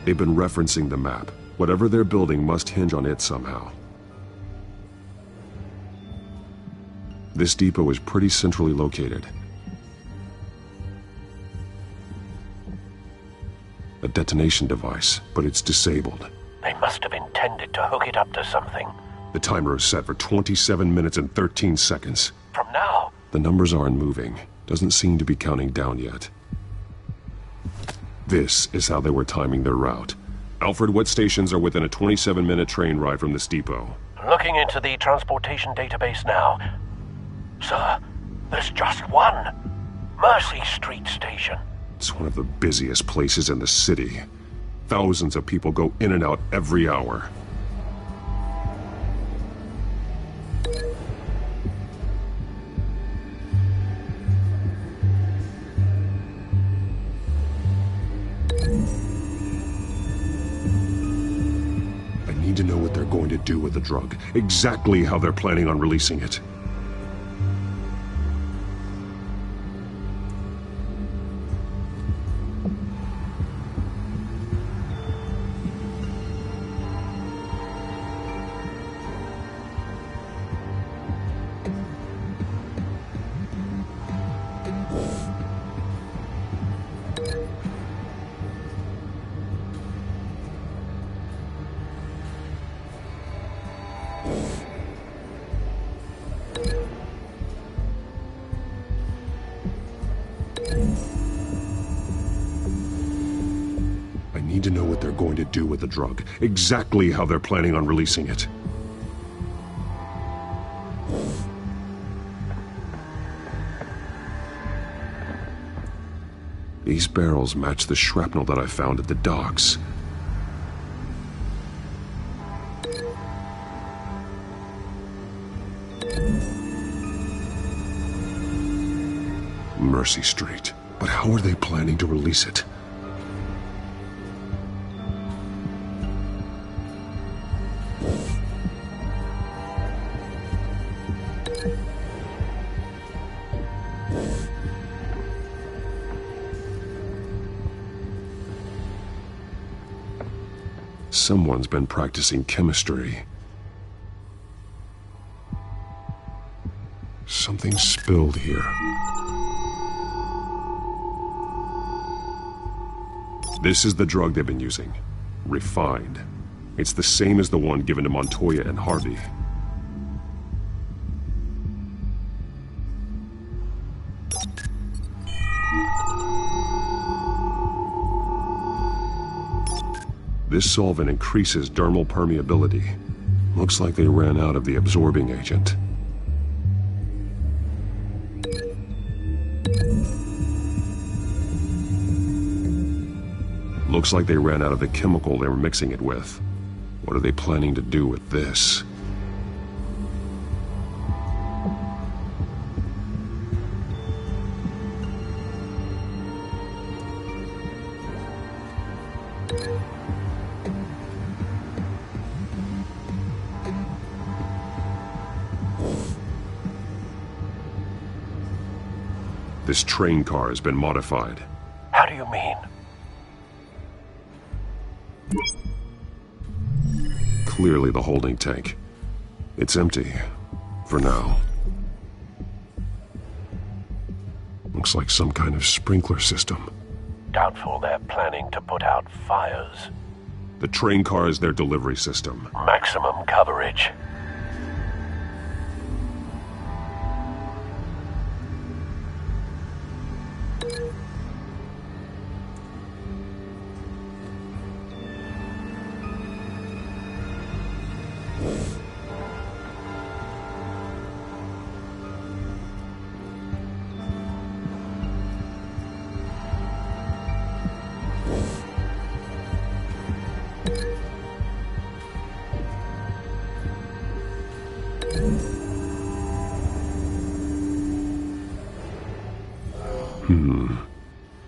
They've been referencing the map. Whatever they're building must hinge on it somehow. This depot is pretty centrally located. A detonation device, but it's disabled. They must have intended to hook it up to something. The timer is set for 27 minutes and 13 seconds. From now? The numbers aren't moving. Doesn't seem to be counting down yet. This is how they were timing their route. Alfred, what stations are within a 27-minute train ride from this depot? Looking into the transportation database now. Sir, there's just one. Mercy Street Station. It's one of the busiest places in the city. Thousands of people go in and out every hour. I need to know what they're going to do with the drug. Exactly how they're planning on releasing it. I need to know what they're going to do with the drug. Exactly how they're planning on releasing it. These barrels match the shrapnel that I found at the docks. Mercy Street. But how are they planning to release it? Someone's been practicing chemistry. Something spilled here. This is the drug they've been using. Refined. It's the same as the one given to Montoya and Harvey. This solvent increases dermal permeability. Looks like they ran out of the absorbing agent. Looks like they ran out of the chemical they were mixing it with. What are they planning to do with this? This train car has been modified. How do you mean? Clearly the holding tank. It's empty. For now. Looks like some kind of sprinkler system. Doubtful they're planning to put out fires. The train car is their delivery system. Maximum coverage.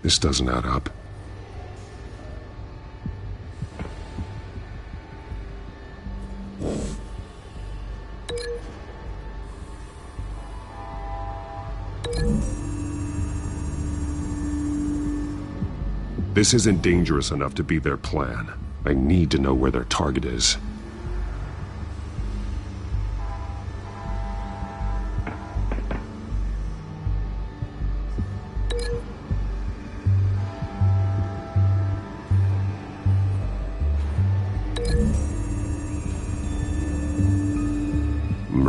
This doesn't add up. This isn't dangerous enough to be their plan. I need to know where their target is.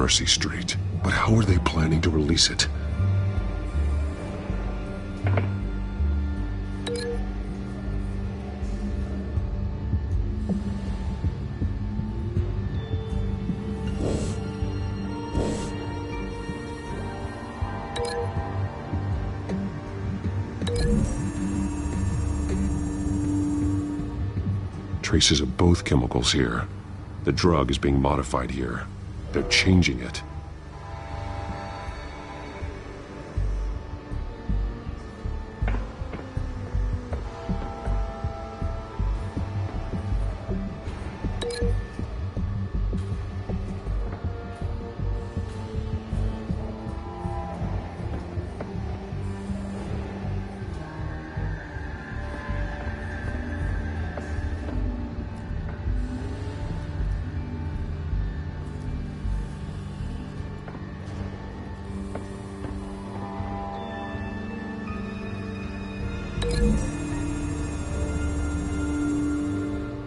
Mercy Street. But how are they planning to release it? Traces of both chemicals here. The drug is being modified here. They're changing it.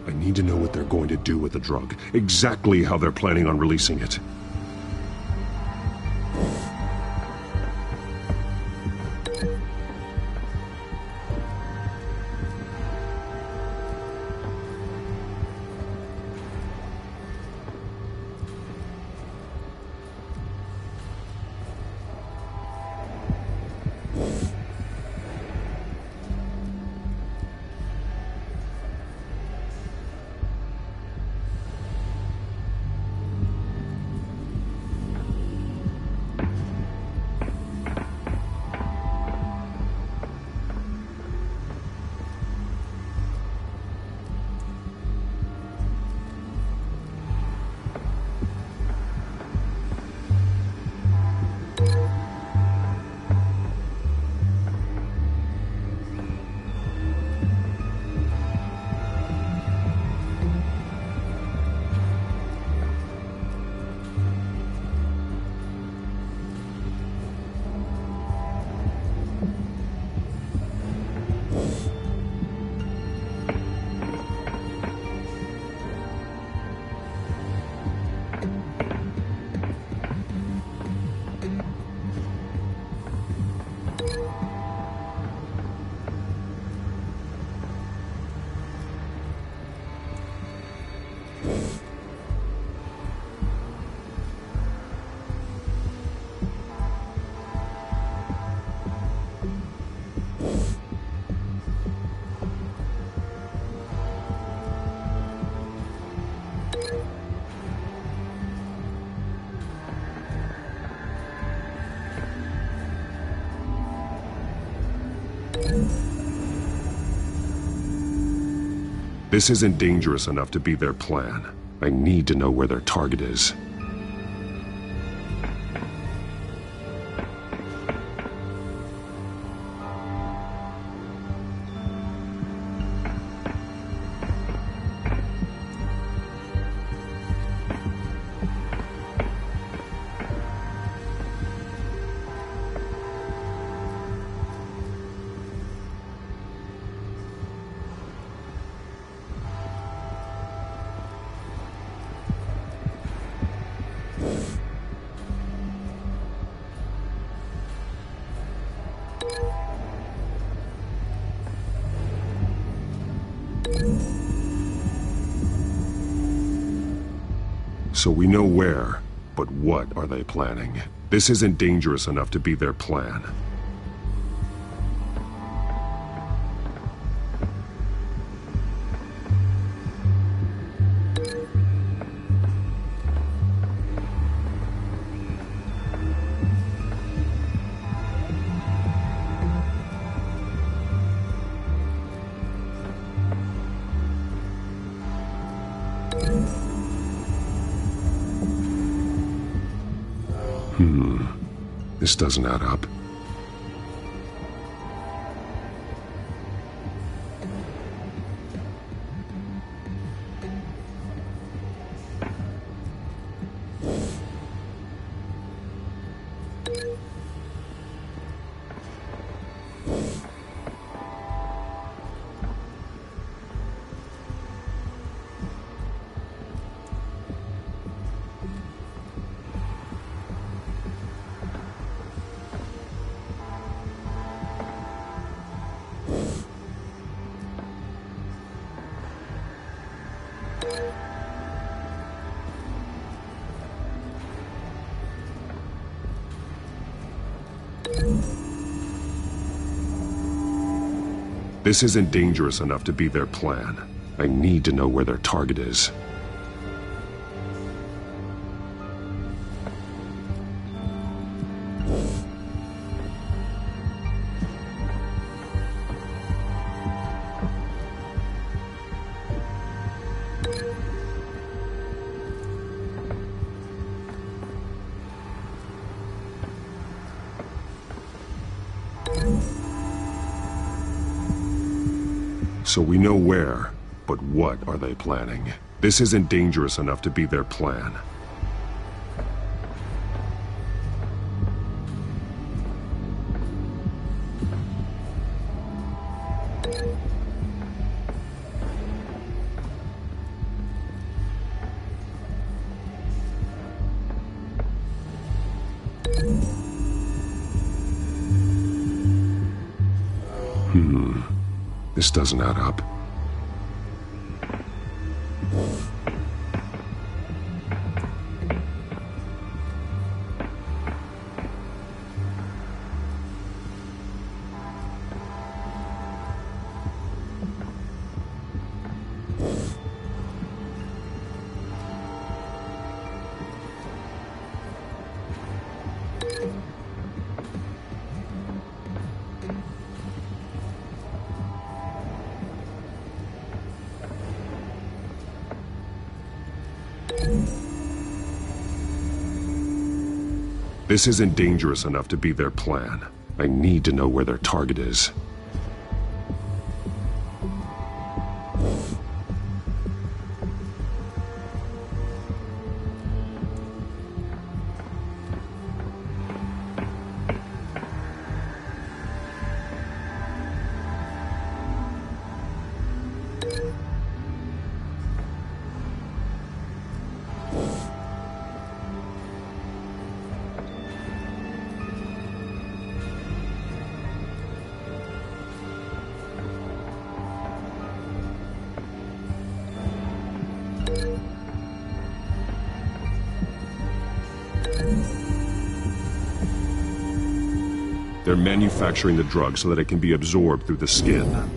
I need to know what they're going to do with the drug. Exactly how they're planning on releasing it. This isn't dangerous enough to be their plan. I need to know where their target is. So we know where, but what are they planning? This isn't dangerous enough to be their plan. This doesn't add up. This isn't dangerous enough to be their plan. I need to know where their target is. So we know where, but what are they planning? This isn't dangerous enough to be their plan. This doesn't add up. This isn't dangerous enough to be their plan. I need to know where their target is. They're manufacturing the drug so that it can be absorbed through the skin.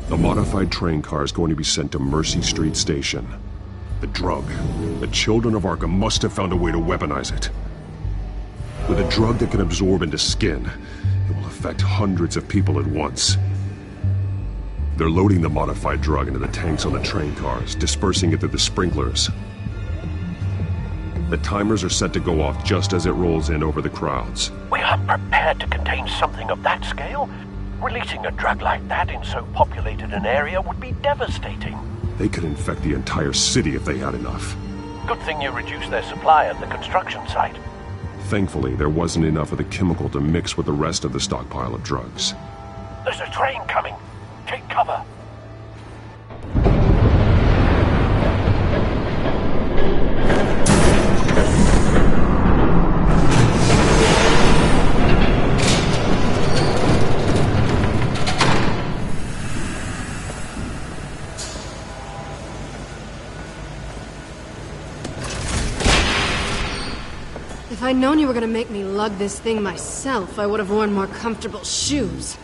The modified train car is going to be sent to Mercy Street Station. The drug. The Children of Arkham must have found a way to weaponize it. With a drug that can absorb into skin, it will affect hundreds of people at once. They're loading the modified drug into the tanks on the train cars, dispersing it through the sprinklers. The timers are set to go off just as it rolls in over the crowds. We aren't prepared to contain something of that scale. Releasing a drug like that in so populated an area would be devastating. They could infect the entire city if they had enough. Good thing you reduced their supply at the construction site. Thankfully, there wasn't enough of the chemical to mix with the rest of the stockpile of drugs. There's a train coming. Take cover. If I'd known you were gonna make me lug this thing myself, I would have worn more comfortable shoes.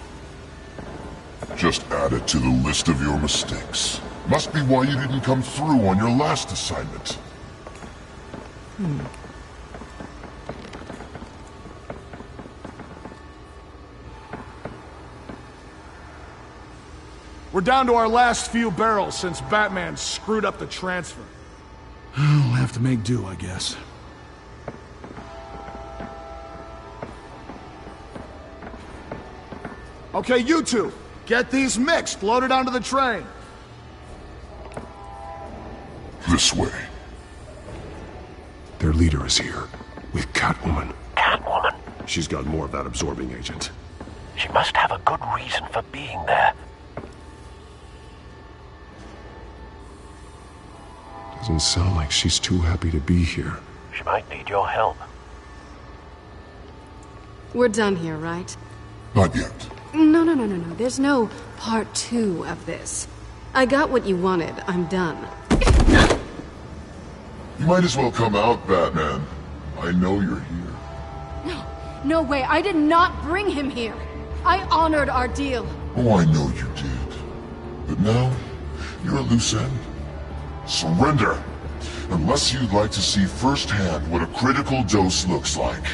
Just add it to the list of your mistakes. Must be why you didn't come through on your last assignment. We're down to our last few barrels since Batman screwed up the transfer. We'll have to make do, I guess. Okay, you two, get these mixed, loaded onto the train. This way. Their leader is here, with Catwoman. Catwoman? She's got more of that absorbing agent. She must have a good reason for being there. Does Doesn't sound like she's too happy to be here. She might need your help. We're done here, right? Not yet. No. There's no part 2 of this. I got what you wanted. I'm done. You might as well come out, Batman. I know you're here. No way. I did not bring him here. I honored our deal. Oh, I know you did. But now, you're a loose end. Surrender! Unless you'd like to see firsthand what a critical dose looks like.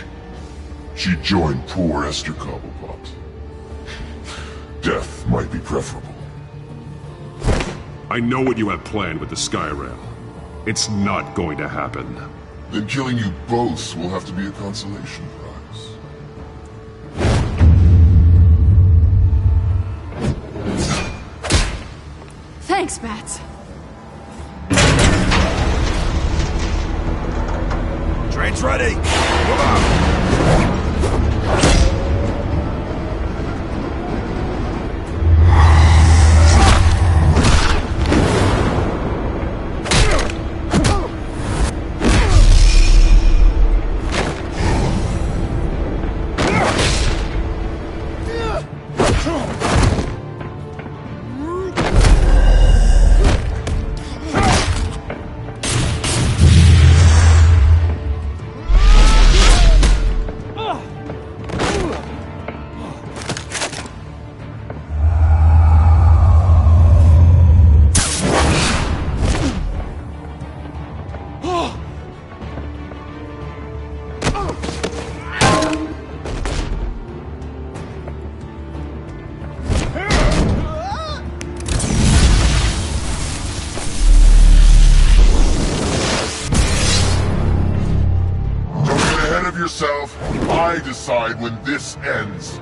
She joined poor Esther Cobblepot. Death might be preferable. I know what you have planned with the Skyrail. It's not going to happen. Then killing you both will have to be a consolation prize. Thanks, Bats. Train's ready! Come on! Yourself, I decide when this ends.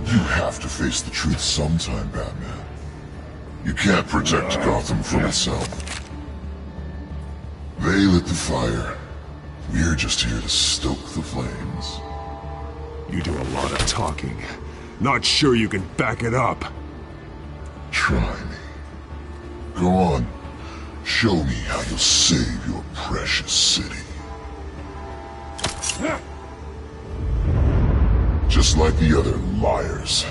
You have to face the truth sometime, Batman. You can't protect Gotham from itself. They lit the fire. We're just here to stoke the flames. You do a lot of talking. Not sure you can back it up. Try me. Go on. Show me how you'll save your precious city. Just like the other liars.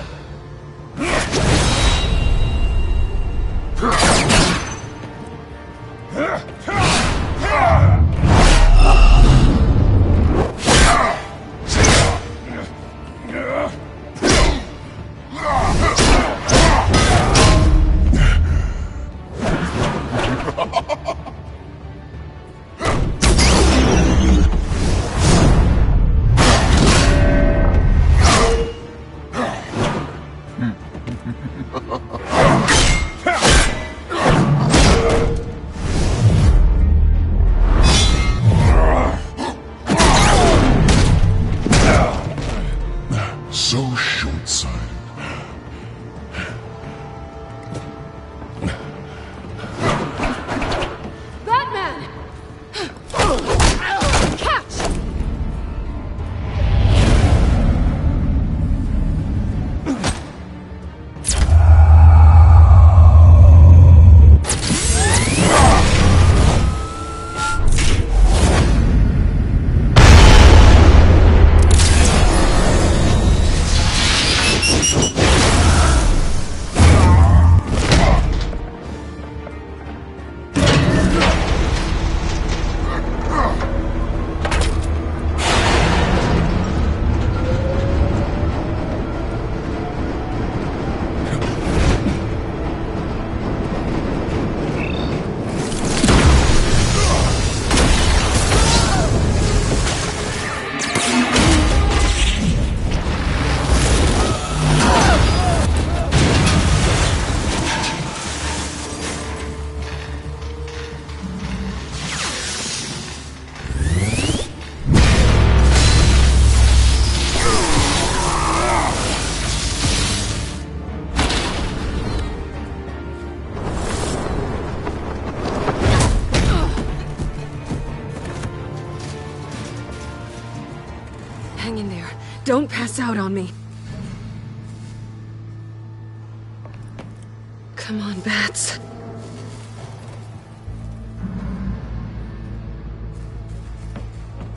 Hang in there. Don't pass out on me. Come on, Bats.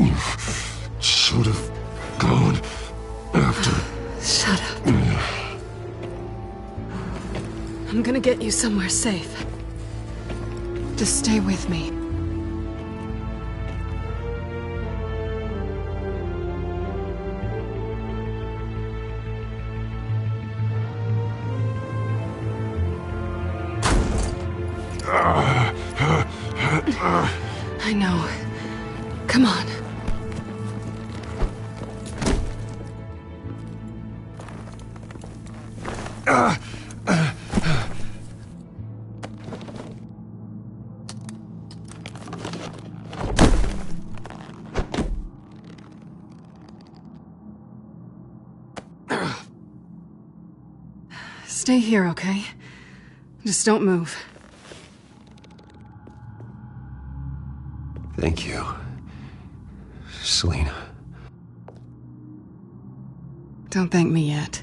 You should have gone after... Shut up. I'm gonna get you somewhere safe. Just stay with me. I know. Come on. Stay here, okay? Just don't move. Thank you, Selina. Don't thank me yet.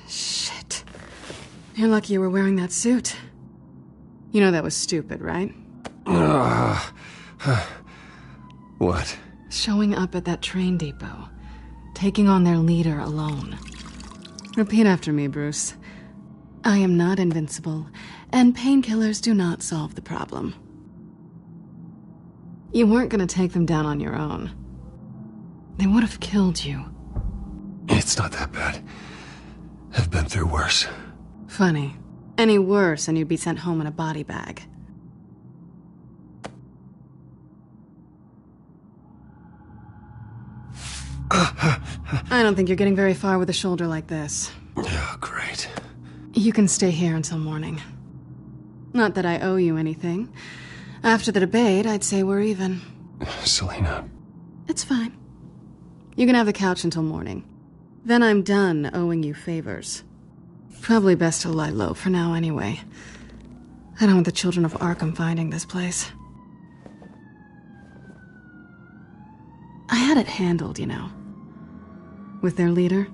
Shit. You're lucky you were wearing that suit. You know that was stupid, right? What? Showing up at that train depot. Taking on their leader alone. Repeat after me, Bruce. I am not invincible, and painkillers do not solve the problem. You weren't gonna take them down on your own. They would have killed you. It's not that bad. I've been through worse. Funny. Any worse and you'd be sent home in a body bag. I don't think you're getting very far with a shoulder like this. Oh, great. You can stay here until morning. Not that I owe you anything. After the debate, I'd say we're even. Selina. It's fine. You can have the couch until morning. Then I'm done owing you favors. Probably best to lie low for now anyway. I don't want the children of Arkham finding this place. I had it handled, you know. With their leader.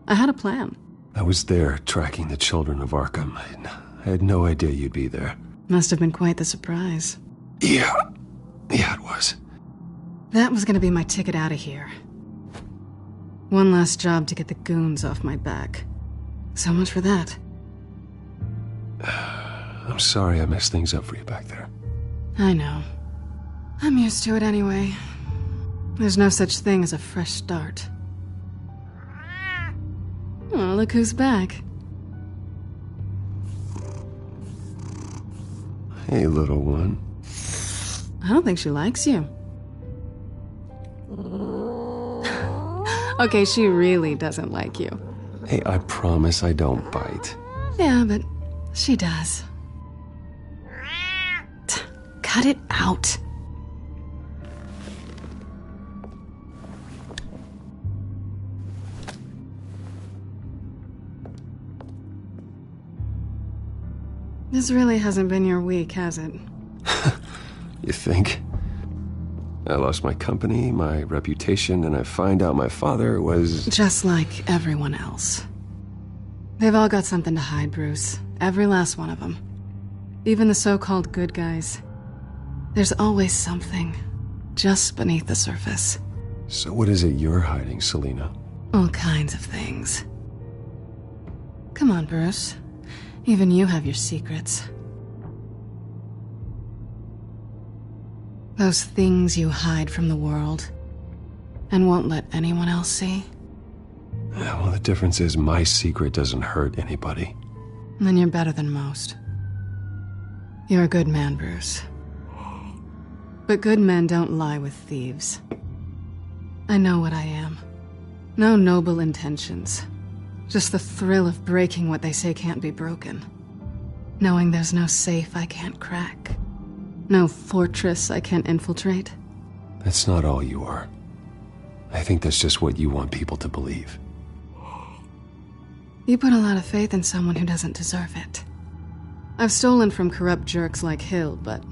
I had a plan. I was there tracking the children of Arkham. I had no idea you'd be there. Must have been quite the surprise. Yeah, it was. That was gonna be my ticket out of here. One last job to get the goons off my back. So much for that. I'm sorry I messed things up for you back there. I know. I'm used to it anyway. There's no such thing as a fresh start. Oh, look who's back. Hey, little one. I don't think she likes you. Okay, she really doesn't like you. Hey, I promise I don't bite. Yeah, but she does. Cut it out. This really hasn't been your week, has it? You think? I lost my company, my reputation, and I find out my father was... Just like everyone else. They've all got something to hide, Bruce. Every last one of them. Even the so-called good guys. There's always something, just beneath the surface. So what is it you're hiding, Selina? All kinds of things. Come on, Bruce. Even you have your secrets. Those things you hide from the world and won't let anyone else see. Yeah, well, the difference is my secret doesn't hurt anybody. Then you're better than most. You're a good man, Bruce. But good men don't lie with thieves. I know what I am. No noble intentions. Just the thrill of breaking what they say can't be broken. Knowing there's no safe I can't crack. No fortress I can't infiltrate. That's not all you are. I think that's just what you want people to believe. You put a lot of faith in someone who doesn't deserve it. I've stolen from corrupt jerks like Hill, but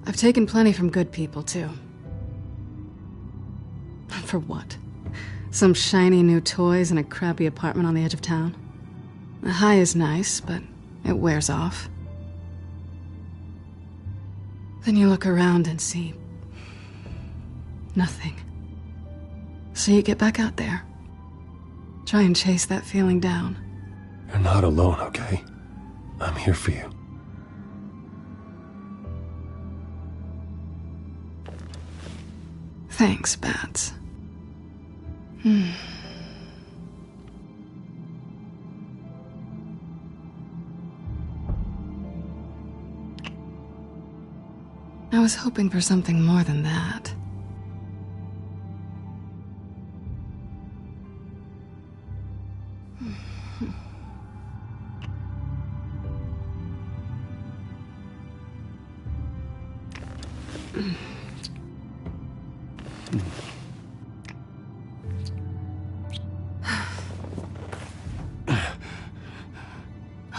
I've taken plenty from good people, too. For what? Some shiny new toys and a crappy apartment on the edge of town? The high is nice, but it wears off. Then you look around and see nothing. So you get back out there. Try and chase that feeling down. You're not alone, okay? I'm here for you. Thanks, Bats. I was hoping for something more than that.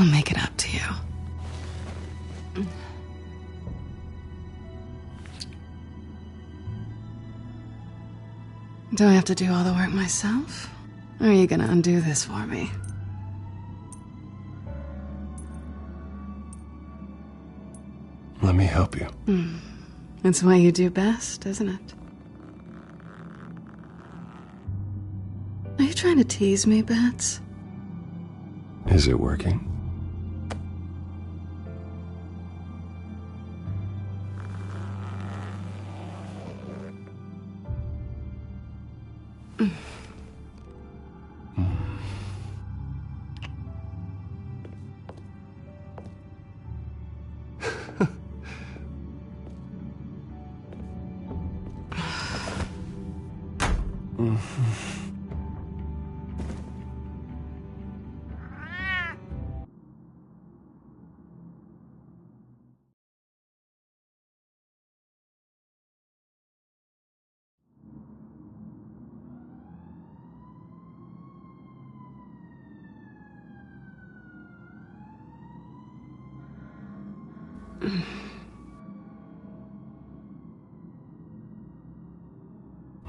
I'll make it up to you. Do I have to do all the work myself? Or are you gonna undo this for me? Let me help you. It's what you do best, isn't it? Are you trying to tease me, Bats? Is it working?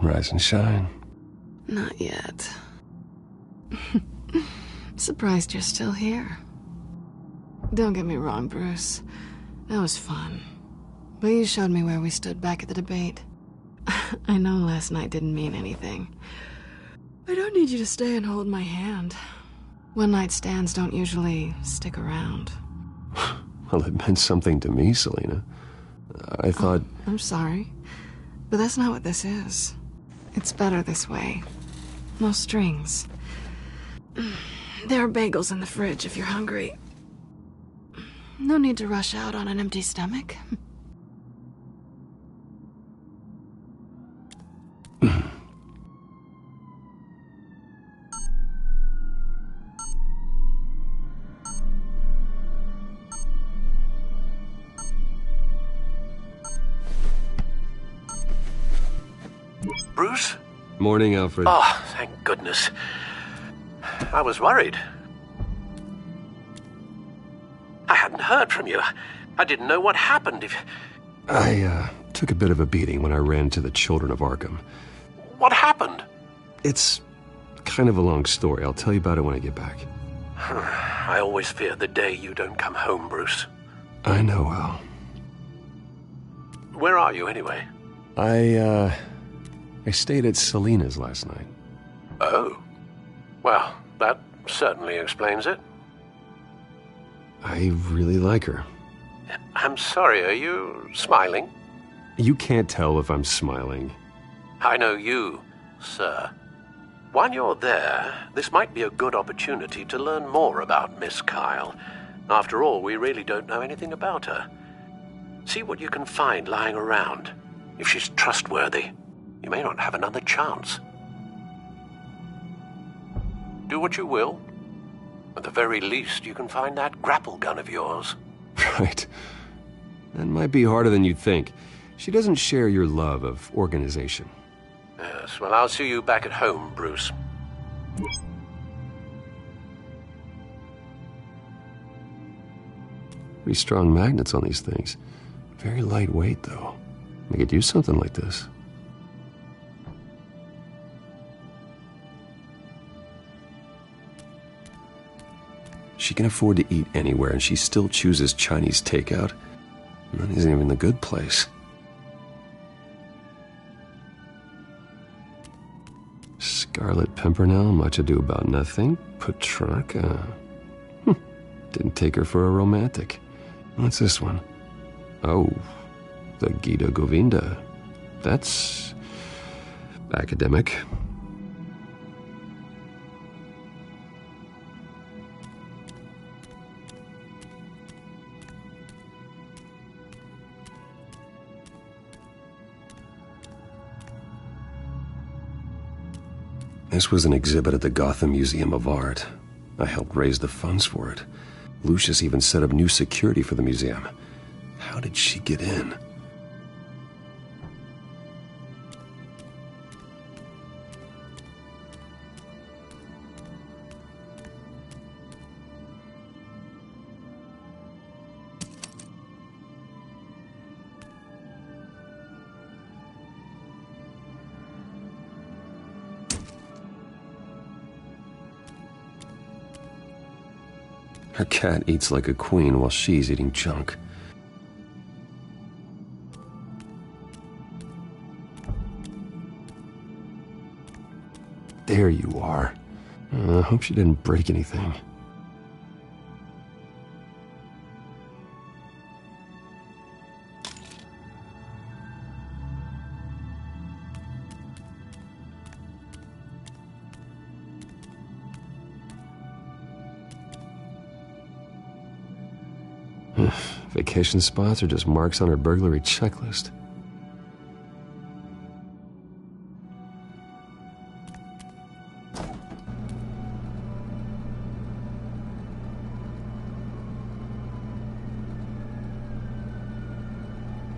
Rise and shine. Not yet. Surprised you're still here. Don't get me wrong, Bruce. That was fun. But you showed me where we stood back at the debate. I know last night didn't mean anything. I don't need you to stay and hold my hand. One-night stands don't usually stick around. Well, it meant something to me, Selina. I thought... I'm sorry, but that's not what this is. It's better this way. No strings. There are bagels in the fridge if you're hungry. No need to rush out on an empty stomach. Bruce? Morning, Alfred. Oh, thank goodness. I was worried. I hadn't heard from you. I didn't know what happened. I took a bit of a beating when I ran to the Children of Arkham. What happened? It's kind of a long story. I'll tell you about it when I get back. I always fear the day you don't come home, Bruce. I know, Al. Where are you, anyway? I stayed at Selina's last night. Oh. Well, that certainly explains it. I really like her. I'm sorry, are you smiling? You can't tell if I'm smiling. I know you, sir. While you're there, this might be a good opportunity to learn more about Miss Kyle. After all, we really don't know anything about her. See what you can find lying around. If she's trustworthy, you may not have another chance. Do what you will. At the very least, you can find that grapple gun of yours. Right. That might be harder than you'd think. She doesn't share your love of organization. Yes, well, I'll see you back at home, Bruce. Pretty strong magnets on these things. Very lightweight, though. I could use something like this. She can afford to eat anywhere, and she still chooses Chinese takeout. And that isn't even the good place. Scarlet Pimpernel, much ado about nothing. Petrarca. Didn't take her for a romantic. What's this one? Oh, the Gita Govinda. That's academic. This was an exhibit at the Gotham Museum of Art. I helped raise the funds for it. Lucius even set up new security for the museum. How did she get in? Her cat eats like a queen while she's eating junk. There you are. I hope she didn't break anything. Vacation spots are just marks on her burglary checklist.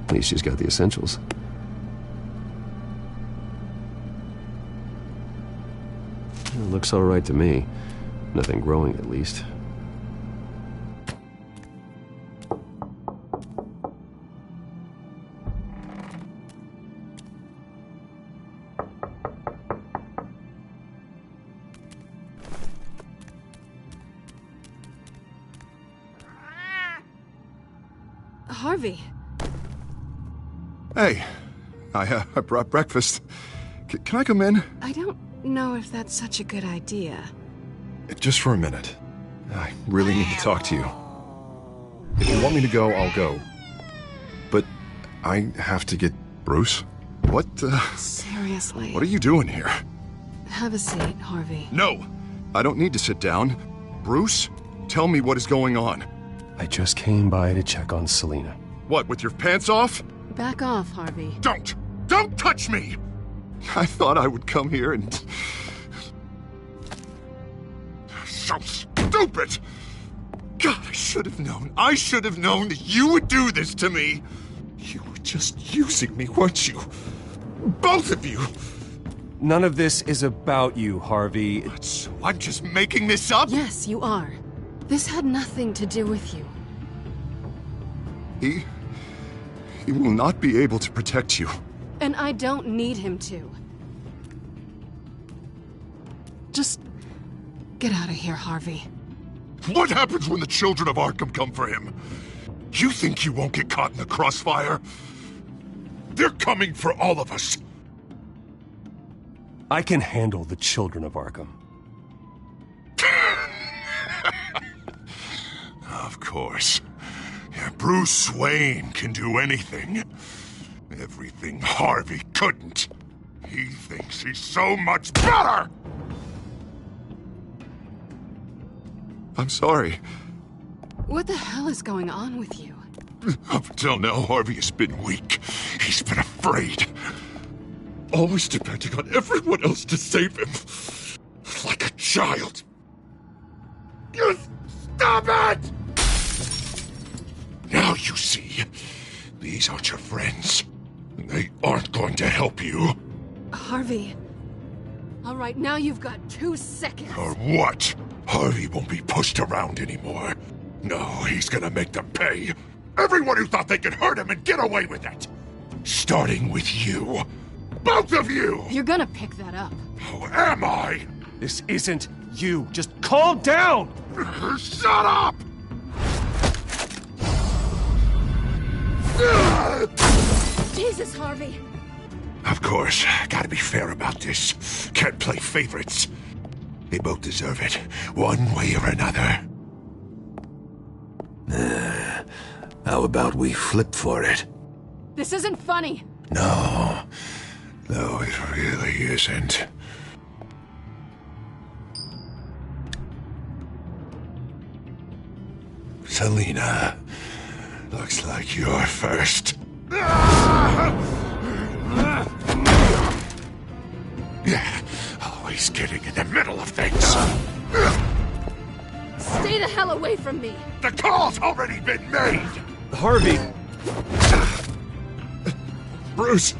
At least she's got the essentials. It looks all right to me. Nothing growing, at least. Harvey. Hey, I brought breakfast. Can I come in? I don't know if that's such a good idea. Just for a minute. I really need to talk to you. If you want me to go, I'll go. But I have to get... Bruce? What, Seriously. What are you doing here? Have a seat, Harvey. No! I don't need to sit down. Bruce, tell me what is going on. I just came by to check on Selina. What, with your pants off? Back off, Harvey. Don't! Don't touch me! I thought I would come here and... So stupid! God, I should have known. I should have known that you would do this to me. You were just using me, weren't you? Both of you! None of this is about you, Harvey. So I'm just making this up? Yes, you are. This had nothing to do with you. He will not be able to protect you. And I don't need him to. Just get out of here, Harvey. What happens when the children of Arkham come for him? You think you won't get caught in the crossfire? They're coming for all of us. I can handle the children of Arkham. Of course. Bruce Wayne can do anything. Everything Harvey couldn't. He thinks he's so much better! I'm sorry. What the hell is going on with you? Up until now, Harvey has been weak. He's been afraid. Always depending on everyone else to save him. Like a child. You stop it! Now you see, these aren't your friends. And they aren't going to help you. Harvey. All right, now you've got 2 seconds. Or what? Harvey won't be pushed around anymore. No, he's gonna make them pay. Everyone who thought they could hurt him and get away with it. Starting with you. Both of you! You're gonna pick that up. Who am I? This isn't you. Just calm down! Shut up! Jesus, Harvey! Of course, gotta be fair about this. Can't play favorites. They both deserve it, one way or another. How about we flip for it? This isn't funny! No, it really isn't. Selina, looks like you're first. Yeah, always getting in the middle of things. Stay the hell away from me! The call's already been made! Harvey! Bruce!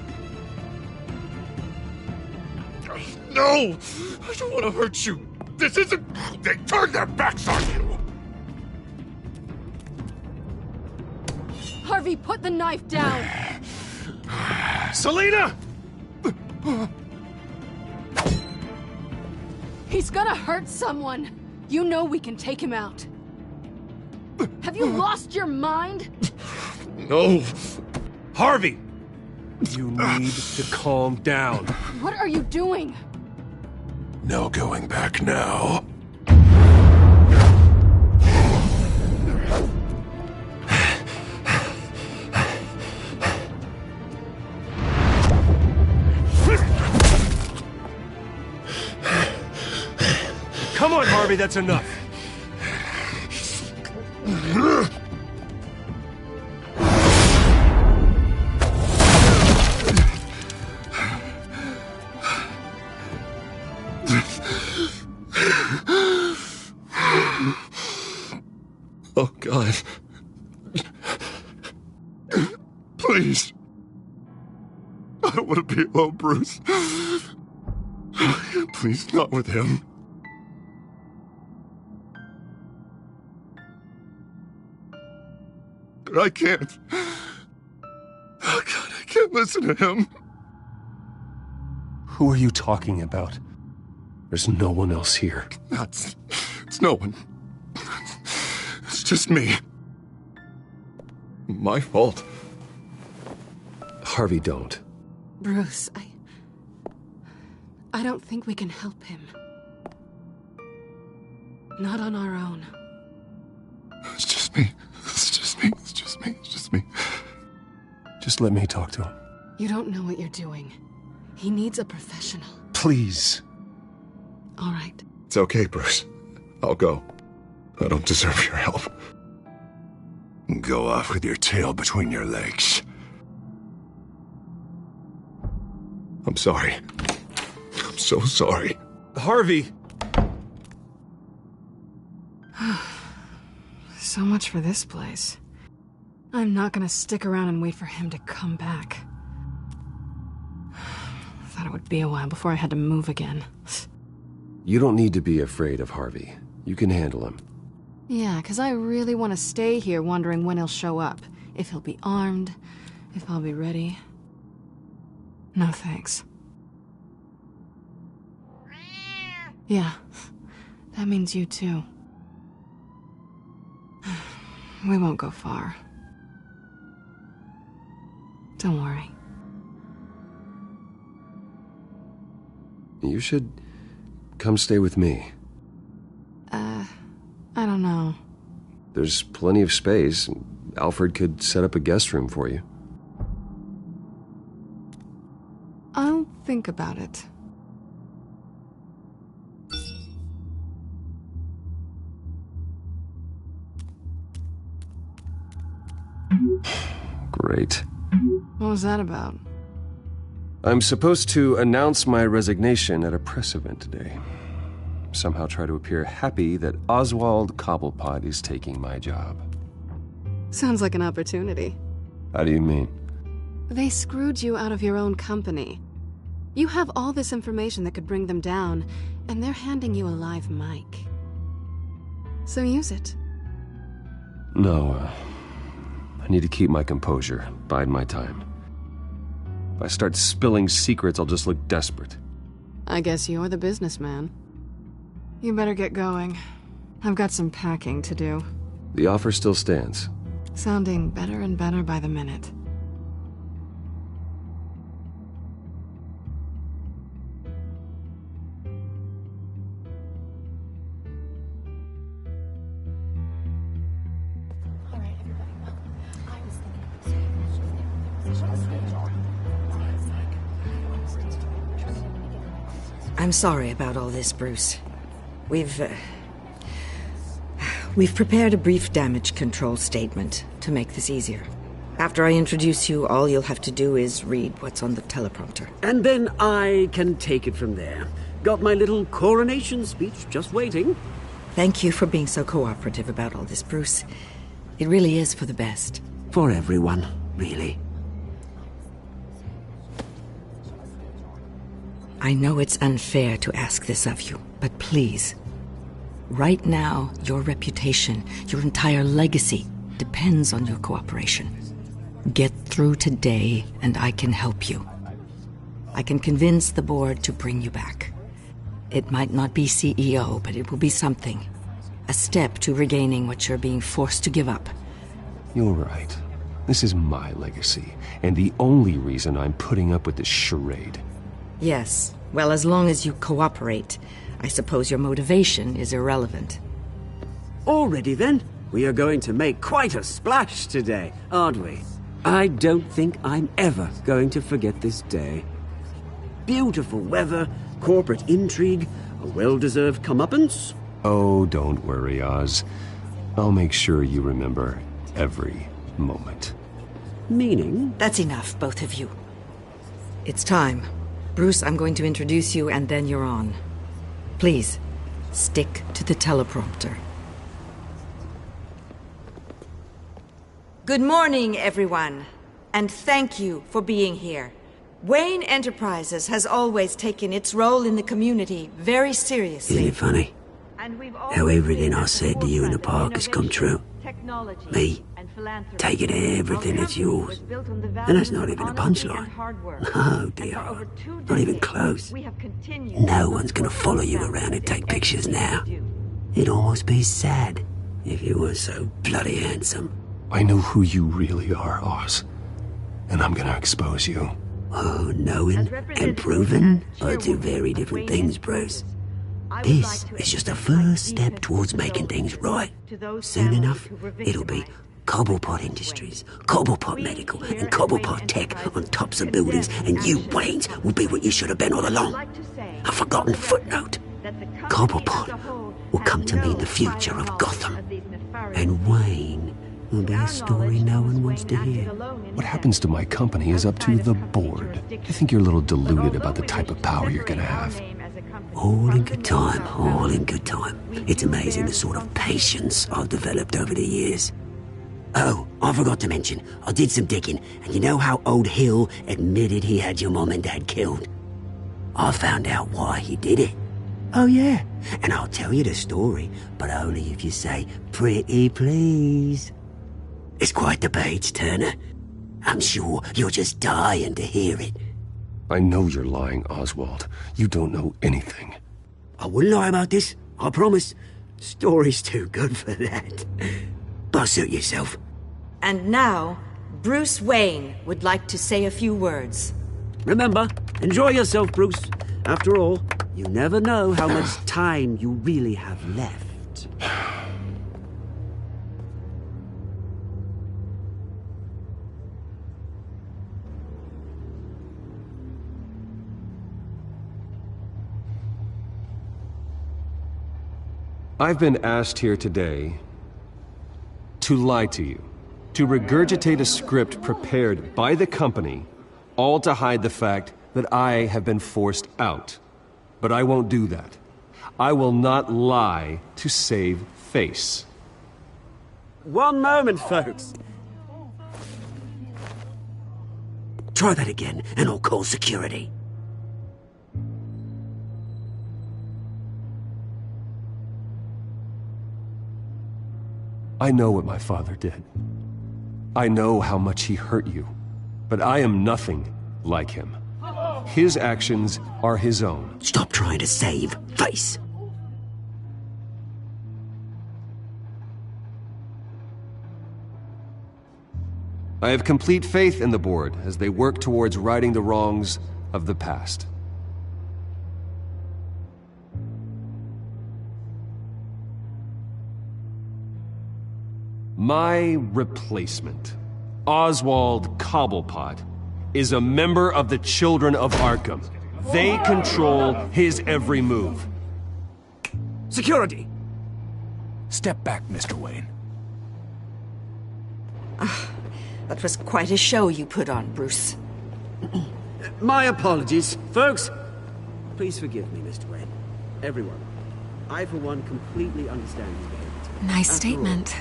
No! I don't want to hurt you! This isn't... They turned their backs on you! Harvey, put the knife down! Selina! He's gonna hurt someone! You know we can take him out. Have you lost your mind? No! Harvey! You need to calm down. What are you doing? No going back now. Come on, Harvey, that's enough. Oh, God. Please. I don't want to be alone, Bruce. Please, not with him. But I can't. Oh, God, I can't listen to him. Who are you talking about? There's no one else here. It's no one. It's just me. My fault. Harvey, don't. Bruce, I don't think we can help him. Not on our own. It's just me. It's just me. It's just me. It's just me. Just let me talk to him. You don't know what you're doing. He needs a professional. Please. All right. It's okay, Bruce. I'll go. I don't deserve your help. Go off with your tail between your legs. I'm sorry. I'm so sorry. Harvey! So much for this place. I'm not gonna stick around and wait for him to come back. Thought it would be a while before I had to move again. You don't need to be afraid of Harvey. You can handle him. Yeah, 'cause I really want to stay here wondering when he'll show up. If he'll be armed, if I'll be ready. No thanks. Yeah, that means you too. We won't go far. Don't worry. You should come stay with me. I don't know. There's plenty of space. Alfred could set up a guest room for you. I'll think about it. Great. What was that about? I'm supposed to announce my resignation at a press event today. Somehow try to appear happy that Oswald Cobblepot is taking my job. Sounds like an opportunity. How do you mean? They screwed you out of your own company. You have all this information that could bring them down, and they're handing you a live mic. So use it. No, I need to keep my composure, bide my time. If I start spilling secrets, I'll just look desperate. I guess you're the businessman. You better get going. I've got some packing to do. The offer still stands. Sounding better and better by the minute. I'm sorry about all this, Bruce. We've prepared a brief damage control statement to make this easier. After I introduce you, all you'll have to do is read what's on the teleprompter. And then I can take it from there. Got my little coronation speech just waiting. Thank you for being so cooperative about all this, Bruce. It really is for the best. For everyone, really. I know it's unfair to ask this of you, but please. Right now, your reputation, your entire legacy, depends on your cooperation. Get through today, and I can help you. I can convince the board to bring you back. It might not be CEO, but it will be something. A step to regaining what you're being forced to give up. You're right. This is my legacy, and the only reason I'm putting up with this charade. Yes. Well, as long as you cooperate, I suppose your motivation is irrelevant. Already then, we are going to make quite a splash today, aren't we? I don't think I'm ever going to forget this day. Beautiful weather, corporate intrigue, a well-deserved comeuppance. Oh, don't worry, Oz. I'll make sure you remember every moment. Meaning? That's enough, both of you. It's time. Bruce, I'm going to introduce you, and then you're on. Please, stick to the teleprompter. Good morning, everyone, and thank you for being here. Wayne Enterprises has always taken its role in the community very seriously. Isn't it funny? How everything I said to you in the park has come true. Me, taking everything that's yours. And that's not even a punchline. No, dear. Not even close. No one's gonna follow you around and take pictures now. It'd almost be sad if you were so bloody handsome. I know who you really are, Oz. And I'm gonna expose you. Oh, knowing and proving are two very different things, Bruce. This is just a first step towards making things right. Soon enough, it'll be Cobblepot Industries, Cobblepot Medical, and Cobblepot Tech on tops of buildings, and you, Waynes, will be what you should have been all along. A forgotten footnote. Cobblepot will come to mean the future of Gotham. And Wayne will be a story no one wants to hear. What happens to my company is up to the board. I think you're a little deluded about the type of power you're gonna have. All in good time, all in good time. It's amazing the sort of patience I've developed over the years. Oh, I forgot to mention, I did some digging, and you know how old Hill admitted he had your mom and dad killed? I found out why he did it. Oh yeah, and I'll tell you the story, but only if you say, pretty please. It's quite the page, Turner. I'm sure you're just dying to hear it. I know you're lying, Oswald. You don't know anything. I wouldn't lie about this, I promise. Story's too good for that. But suit yourself. And now, Bruce Wayne would like to say a few words. Remember, enjoy yourself, Bruce. After all, you never know how much time you really have left. I've been asked here today to lie to you, to regurgitate a script prepared by the company, all to hide the fact that I have been forced out. But I won't do that. I will not lie to save face. One moment, folks. Try that again, and I'll call security. I know what my father did. I know how much he hurt you, but I am nothing like him. His actions are his own. Stop trying to save face. I have complete faith in the board as they work towards righting the wrongs of the past. My replacement, Oswald Cobblepot, is a member of the Children of Arkham. They control his every move. Security! Step back, Mr. Wayne. That was quite a show you put on, Bruce. My apologies, folks. Please forgive me, Mr. Wayne. Everyone. I, for one, completely understand his behavior. Nice statement.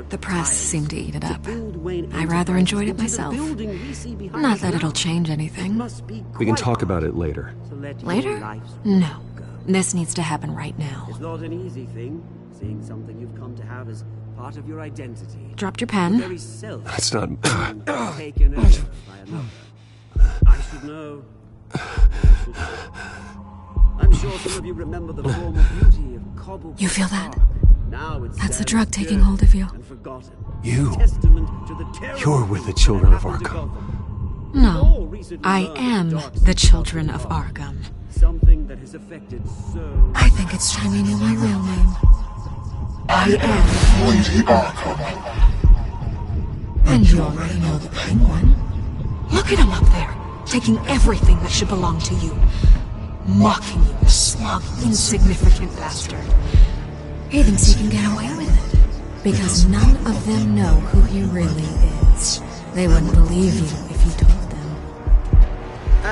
The press seemed to eat it up. I rather enjoyed it myself. Not that it'll change anything. We can talk about it later. Later? No. This needs to happen right now. It's not an easy thing, seeing something you've come to have as part of your identity. Dropped your pen? That's not... Taken over by another. I should know. I'm sure some of you remember the former beauty of Cobblepot. You feel that? Now it's That's the drug taking hold of you. You're with the Children of Arkham. No, I am the Children of Arkham. Something that has affected so... I think it's time you knew my real name. I am Lady Arkham. And you already know the Penguin. Look at him up there, taking everything that should belong to you. Mocking you, smug, insignificant bastard. He thinks he can get away with it, because none of them know who he really is. They wouldn't believe you if you told them.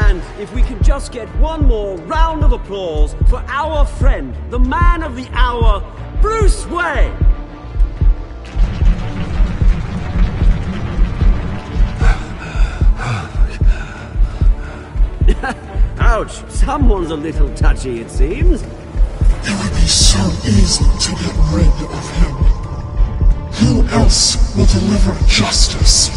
And if we could just get one more round of applause for our friend, the man of the hour, Bruce Wayne! Ouch, someone's a little touchy, it seems. It would be so easy to get rid of him. Who else will deliver justice?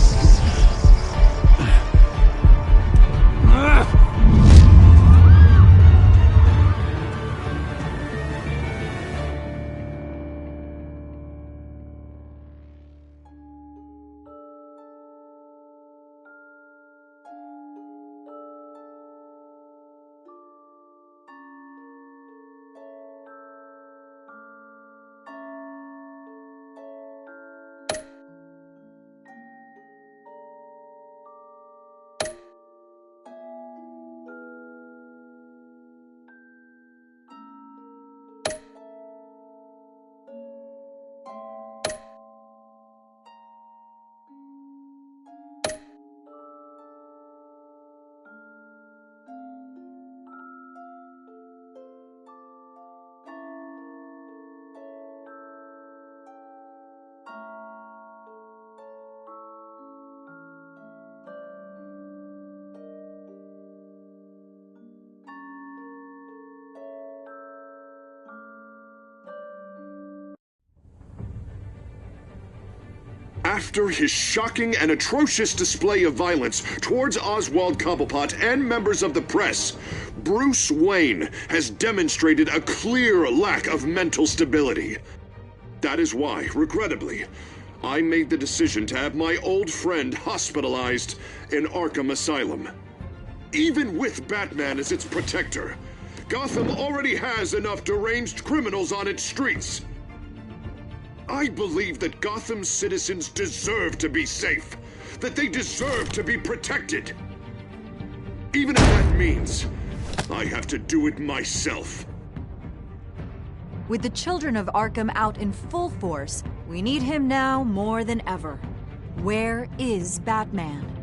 After his shocking and atrocious display of violence towards Oswald Cobblepot and members of the press, Bruce Wayne has demonstrated a clear lack of mental stability. That is why, regrettably, I made the decision to have my old friend hospitalized in Arkham Asylum. Even with Batman as its protector, Gotham already has enough deranged criminals on its streets. I believe that Gotham's citizens deserve to be safe, that they deserve to be protected. Even if that means I have to do it myself. With the Children of Arkham out in full force, we need him now more than ever. Where is Batman?